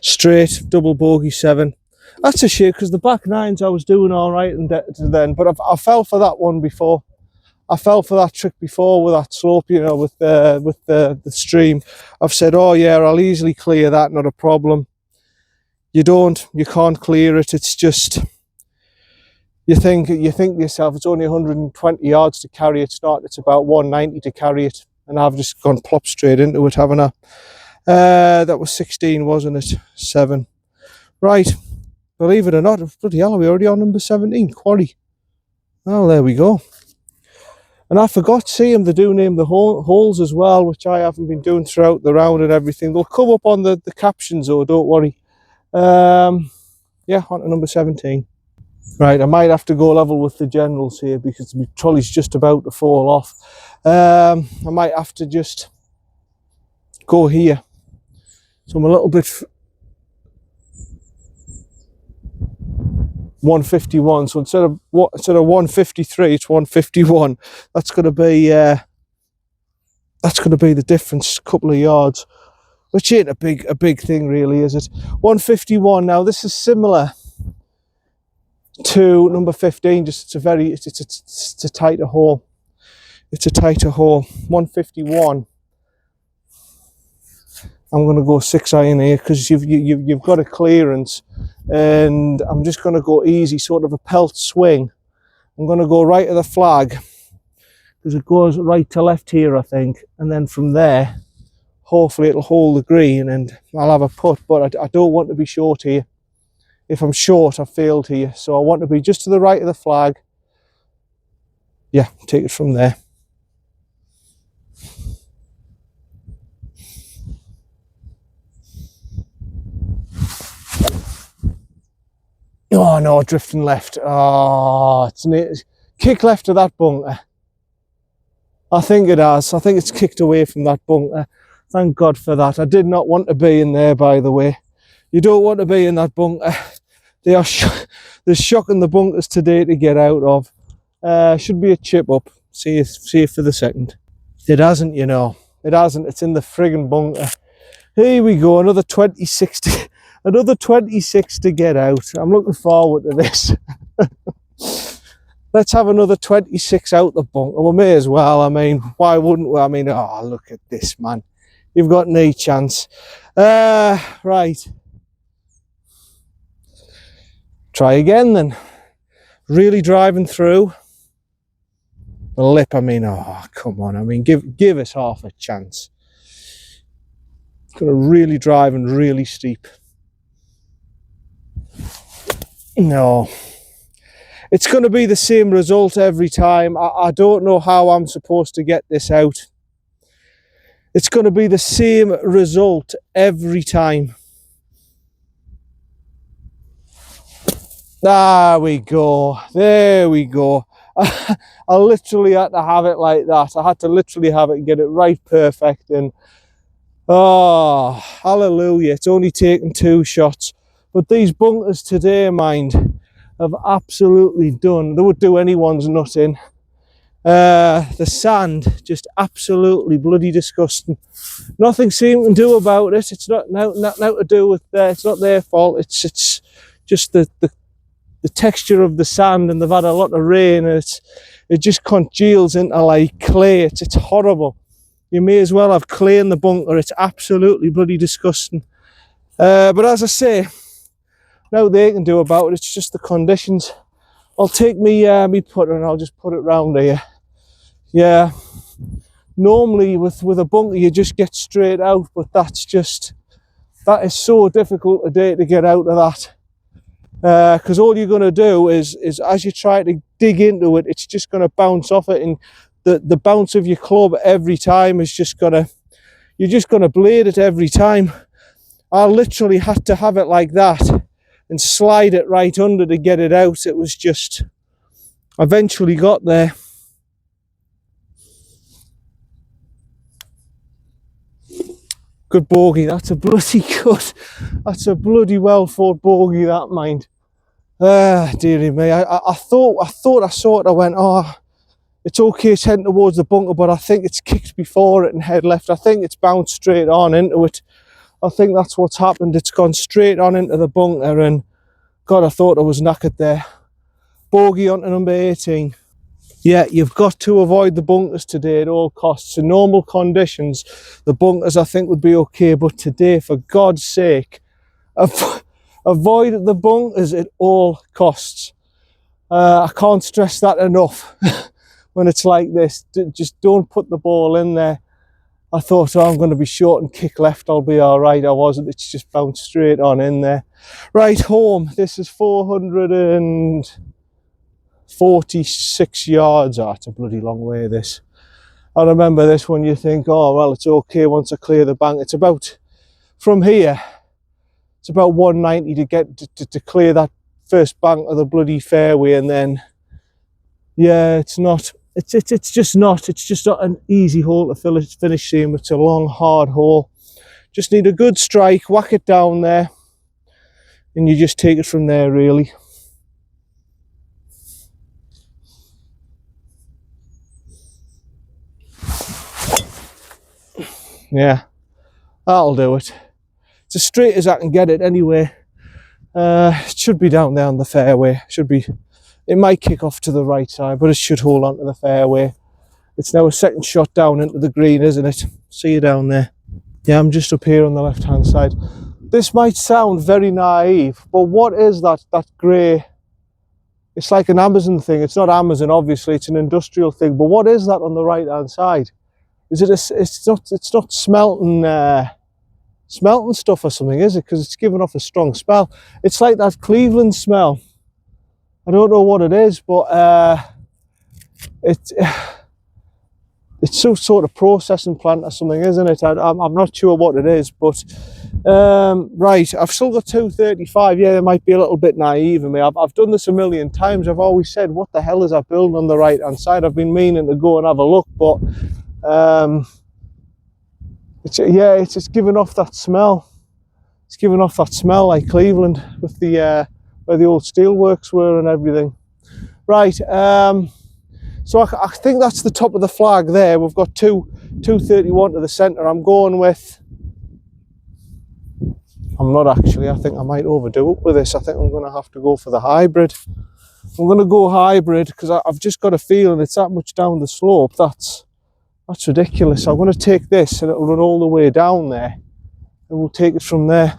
Speaker 2: Straight double bogey 7. That's a shame because the back nines I was doing all right and then, but I fell for that one before. I fell for that trick before with that slope, you know, with the stream. I've said, oh yeah, I'll easily clear that, not a problem. You can't clear it. It's just, you think to yourself, it's only 120 yards to carry it. It's about 190 to carry it, and I've just gone plop straight into it, haven't I? That was 16, wasn't it? 7. Right. Believe it or not, bloody hell, are we already on number 17? Quarry. Oh, there we go. And I forgot, Seaham, they do name the holes as well, which I haven't been doing throughout the round and everything. They'll come up on the captions, though, don't worry. Yeah, on to number 17. Right, I might have to go level with the generals here because my trolley's just about to fall off. I might have to just go here. So I'm a little bit 151. So instead of 153, it's 151. That's going to be the difference, couple of yards, which ain't a big thing really, is it? 151. Now this is similar to number 15. Just it's a tighter hole. It's a tighter hole. 151. I'm going to go 6 iron here because you've got a clearance, and I'm just going to go easy, sort of a pelt swing. I'm going to go right of the flag because it goes right to left here, I think, and then from there, hopefully it'll hold the green and I'll have a putt. But I don't want to be short here. If I'm short, I've failed here, so I want to be just to the right of the flag. Yeah, take it from there. Oh no, drifting left. Oh, it's kick left of that bunker. I think it has. I think it's kicked away from that bunker. Thank God for that. I did not want to be in there, by the way. You don't want to be in that bunker. They're shocking the bunkers today to get out of. Should be a chip up. See you for the second. It hasn't, you know. It hasn't. It's in the friggin' bunker. Here we go. Another 26. Another 26 to get out. I'm looking forward to this. Let's have another 26 out the bunker. We may as well. I mean, why wouldn't we? I mean, oh, look at this, man. You've got no chance. Right. Try again then. Really driving through. The lip, I mean, oh, come on. I mean, give us half a chance. Gonna really drive and really steep. No, it's going to be the same result every time. I don't know how I'm supposed to get this out. It's going to be the same result every time. There we go. There we go. I literally had to have it like that. I had to literally have it and get it right perfect. And oh, hallelujah. It's only taken 2 shots. But these bunkers today, mind, have absolutely done. They would do anyone's nut in. The sand, just absolutely bloody disgusting. Nothing Seaham can do about it. It's not now to do with it's not their fault. It's just the texture of the sand, and they've had a lot of rain, and it just congeals into like clay. It's horrible. You may as well have clay in the bunker. It's absolutely bloody disgusting. But as I say, now they can do about it. It's just the conditions. I'll take me putter and I'll just put it round here. Yeah. Normally with a bunker you just get straight out, but that is so difficult today to get out of that. Because all you're going to do is as you try to dig into it, it's just going to bounce off it, and the bounce of your club every time is you're just going to blade it every time. I literally had to have it like that and slide it right under to get it out. It was just, I eventually got there. Good bogey, that's a bloody good. That's a bloody well fought bogey, that, mind. Dearie me, I thought I saw it, I went, oh, it's okay, it's heading towards the bunker, but I think it's kicked before it and head left. I think it's bounced straight on into it. I think that's what's happened. It's gone straight on into the bunker, and God, I thought I was knackered there. Bogey onto number 18. Yeah, you've got to avoid the bunkers today at all costs. In normal conditions, the bunkers I think would be okay, but today, for God's sake, avoid the bunkers at all costs. I can't stress that enough. When it's like this, just don't put the ball in there. I thought, oh, I'm going to be short and kick left, I'll be all right. I wasn't. It's just bounced straight on in there. Right, home. This is 446 yards. Oh, it's a bloody long way, this. I remember this when you think, oh, well, it's okay once I clear the bank. It's about, from here, it's about 190 to get to clear that first bank of the bloody fairway, and then, yeah, it's not. It's just not an easy hole to finish Seaham. It's a long, hard hole. Just need a good strike, whack it down there, and you just take it from there, really. Yeah, that'll do it. It's as straight as I can get it anyway. It should be down there on the fairway. It might kick off to the right side, but it should hold on to the fairway. It's now a second shot down into the green, isn't it? See you down there. Yeah, I'm just up here on the left-hand side. This might sound very naive, but what is that grey? It's like an Amazon thing. It's not Amazon, obviously. It's an industrial thing. But what is that on the right-hand side? Is it? It's not smelting stuff or something, is it? Because it's giving off a strong smell. It's like that Cleveland smell. I don't know what it is, but it's some sort of processing plant or something, isn't it? I'm not sure what it is, but right, I've still got 235. Yeah, it might be a little bit naive of me. I've done this a million times. I've always said, what the hell is that building on the right hand side? I've been meaning to go and have a look, but it's giving off that smell. It's giving off that smell like Cleveland with the where the old steelworks were and everything. Right, so I think that's the top of the flag there. We've got 231 to the centre. I'm not actually. I think I might overdo it with this. I think I'm going to have to go for the hybrid. I'm going to go hybrid because I've just got a feeling it's that much down the slope. That's ridiculous. I'm going to take this and it'll run all the way down there, and we'll take it from there.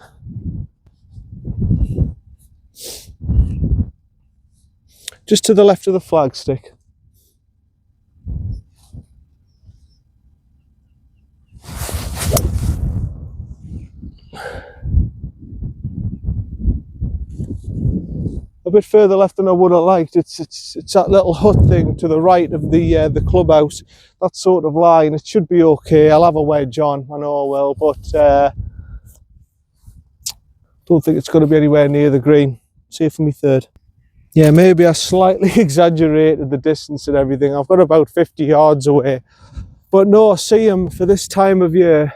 Speaker 2: Just to the left of the flagstick. A bit further left than I would have liked. It's that little hut thing to the right of the clubhouse. That sort of line. It should be okay. I'll have a wedge on. I know I will, but don't think it's going to be anywhere near the green. See it for me third. Yeah, maybe I slightly exaggerated the distance and everything. I've got about 50 yards away. But no, Seaham for this time of year,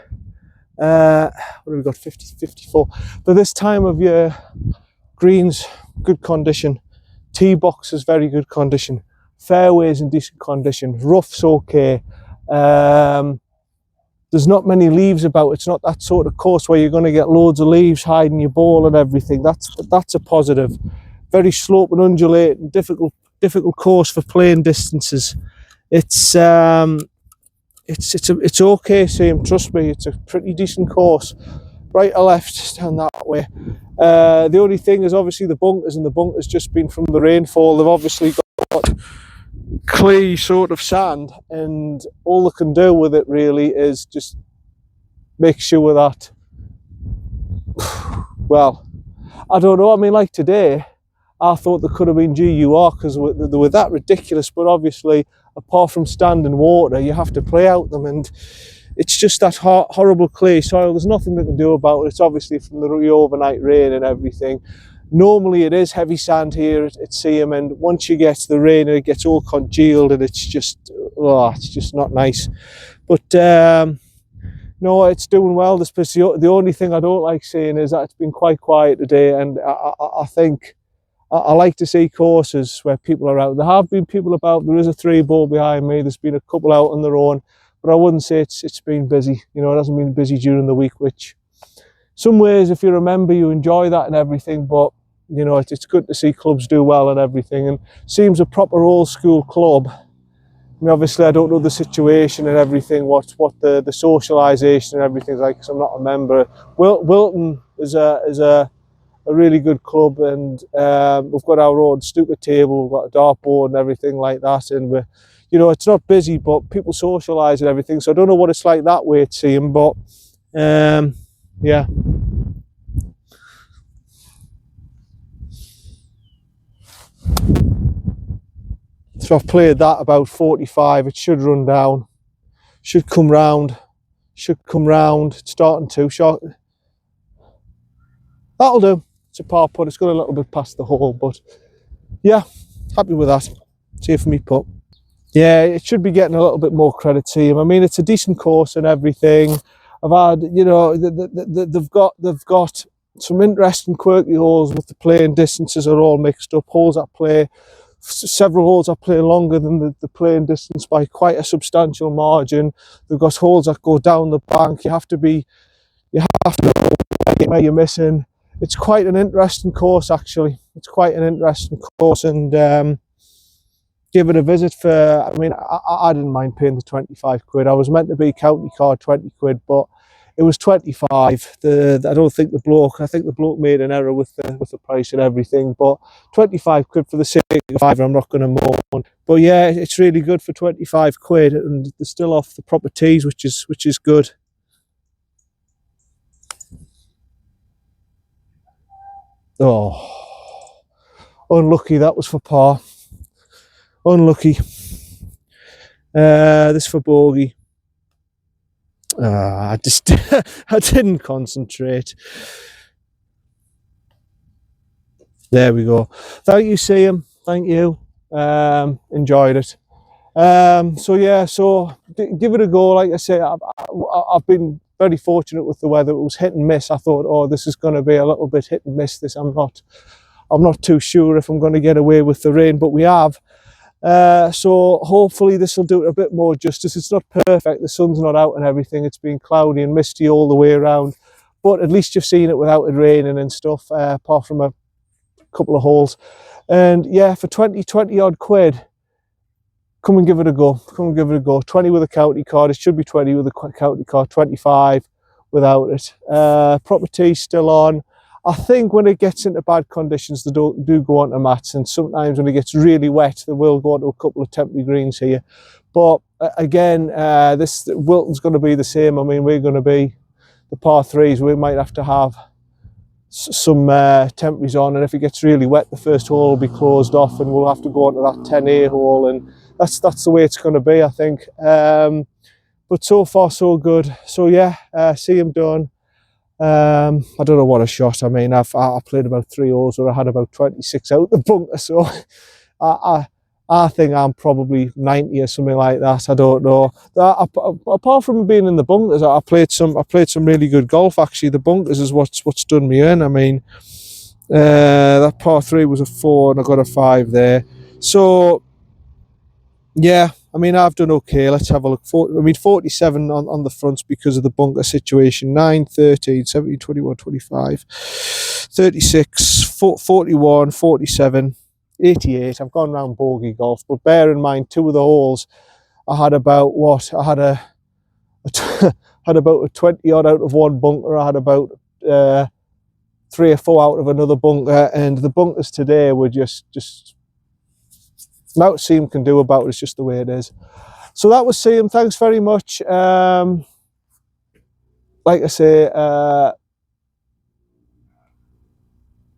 Speaker 2: what have we got, 54? For this time of year, greens, good condition. Tee box is very good condition. Fairways in decent condition. Rough's okay. There's not many leaves about. It's not that sort of course where you're going to get loads of leaves hiding your ball and everything. That's a positive. Very slope and undulating, difficult course for playing distances. It's okay, Seaham, trust me. It's a pretty decent course. Right or left, down that way. The only thing is obviously the bunkers, and the bunkers just been from the rainfall. They've obviously got clay sort of sand, and all they can do with it really is just make sure that, well, I don't know. I mean, like today, I thought there could have been yoir because they were that ridiculous, but obviously, apart from standing water, you have to play out them, and it's just that horrible clay soil. There's nothing they can do about it. It's obviously from the overnight rain and everything. Normally it is heavy sand here at Seaham, and once you get the rain it gets all congealed and it's just not nice. But no, it's doing well, this place. The only thing I don't like seeing is that it's been quite quiet today, and I think I like to see courses where people are out. There have been people about. There is a 3-ball behind me. There's been a couple out on their own, but I wouldn't say it's been busy. You know, it hasn't been busy during the week, which some ways, if you remember, you enjoy that and everything, but you know, it's good to see clubs do well and everything, and seems a proper old school club. I mean, obviously I don't know the situation and everything, what the socialisation and everything's like, because I'm not a member. Wilton is a really good club, and we've got our own snooker table, we've got a dartboard and everything like that, and we're, you know, it's not busy, but people socialise and everything, so I don't know what it's like that way at Seaham, but yeah. So I've played that about 45, it should run down, should come round, it's starting to, short. That'll do, it's a par putt, it's got a little bit past the hole, but yeah, happy with that. See it for me putt. Yeah, it should be getting a little bit more credit to him. I mean, it's a decent course and everything. I've had, you know, they've got some interesting quirky holes with the playing distances are all mixed up. Holes that play, several holes that play longer than the playing distance by quite a substantial margin. They've got holes that go down the bank. You have to know where you're missing. It's quite an interesting course, actually. It's quite an interesting course, and give it a visit for, I mean, I didn't mind paying the 25 quid. I was meant to be county card 20 quid, but it was 25. I think the bloke made an error with the price and everything, but 25 quid for the sake of 5, I'm not going to moan. But yeah, it's really good for 25 quid, and they're still off the proper tees, which is good. Oh, unlucky, that was for par. Unlucky. This for bogey. I just I didn't concentrate. There we go. Thank you, Seaham. Thank you. Enjoyed it. So yeah, so give it a go. Like I say, I've been very fortunate with the weather. It was hit and miss. I thought, oh, this is going to be a little bit hit and miss. I'm not too sure if I'm going to get away with the rain, but we have. So hopefully this will do it a bit more justice. It's not perfect, the sun's not out and everything, it's been cloudy and misty all the way around, but at least you've seen it without it raining and stuff, apart from a couple of holes. And yeah, for 20 odd quid, come and give it a go. 20 with a county card, it should be 20 with a county card, 25 without it. Property still on. I think when it gets into bad conditions, they do go onto mats, and sometimes when it gets really wet, they will go onto a couple of temporary greens here. But again, this Wilton's going to be the same. I mean, we're going to be the par 3s. We might have to have some temporaries on, and if it gets really wet, the first hole will be closed off, and we'll have to go onto that 10A hole, and that's the way it's going to be, I think. But so far, so good. So yeah, see him done. I don't know what I shot. I mean, I played about 3 holes where I had about 26 out the bunker, so I think I'm probably 90 or something like that. I don't know. Apart from being in the bunkers, I played some really good golf. Actually, the bunkers is what's done me in. I mean, that par 3 was a 4, and I got a 5 there. So yeah, I mean, I've done okay. Let's have a look. 47 on the fronts because of the bunker situation. 9, 13, 17, 21, 25, 36, 41, 47, 88. I've gone round bogey golf, but bear in mind, 2 of the holes, I had about what? I had had about a 20 odd out of one bunker. I had about 3 or 4 out of another bunker, and the bunkers today were just without Seaham can do about it. It's just the way it is. So that was Seaham. Thanks very much. Like I say,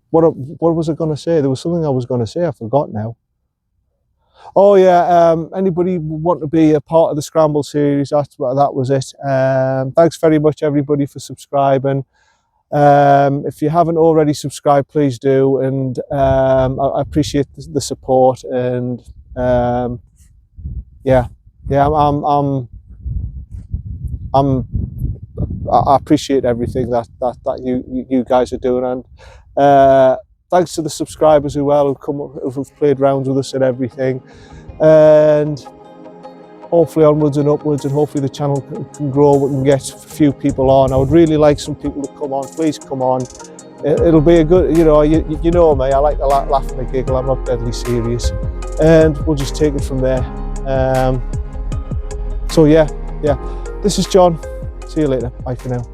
Speaker 2: what was I going to say? There was something I was going to say. I forgot now. Oh yeah, anybody want to be a part of the Scramble series? That was it. Thanks very much, everybody, for subscribing. If you haven't already subscribed, please do, and I appreciate the support. And yeah, I appreciate everything that you guys are doing, and thanks to the subscribers as well who've played rounds with us and everything, and hopefully onwards and upwards, and hopefully the channel can grow. We can get a few people on. I would really like some people to come on. Please come on. It'll be a good, you know me, I like to laugh and a giggle. I'm not deadly serious, and we'll just take it from there. So yeah, this is John. See you later. Bye for now.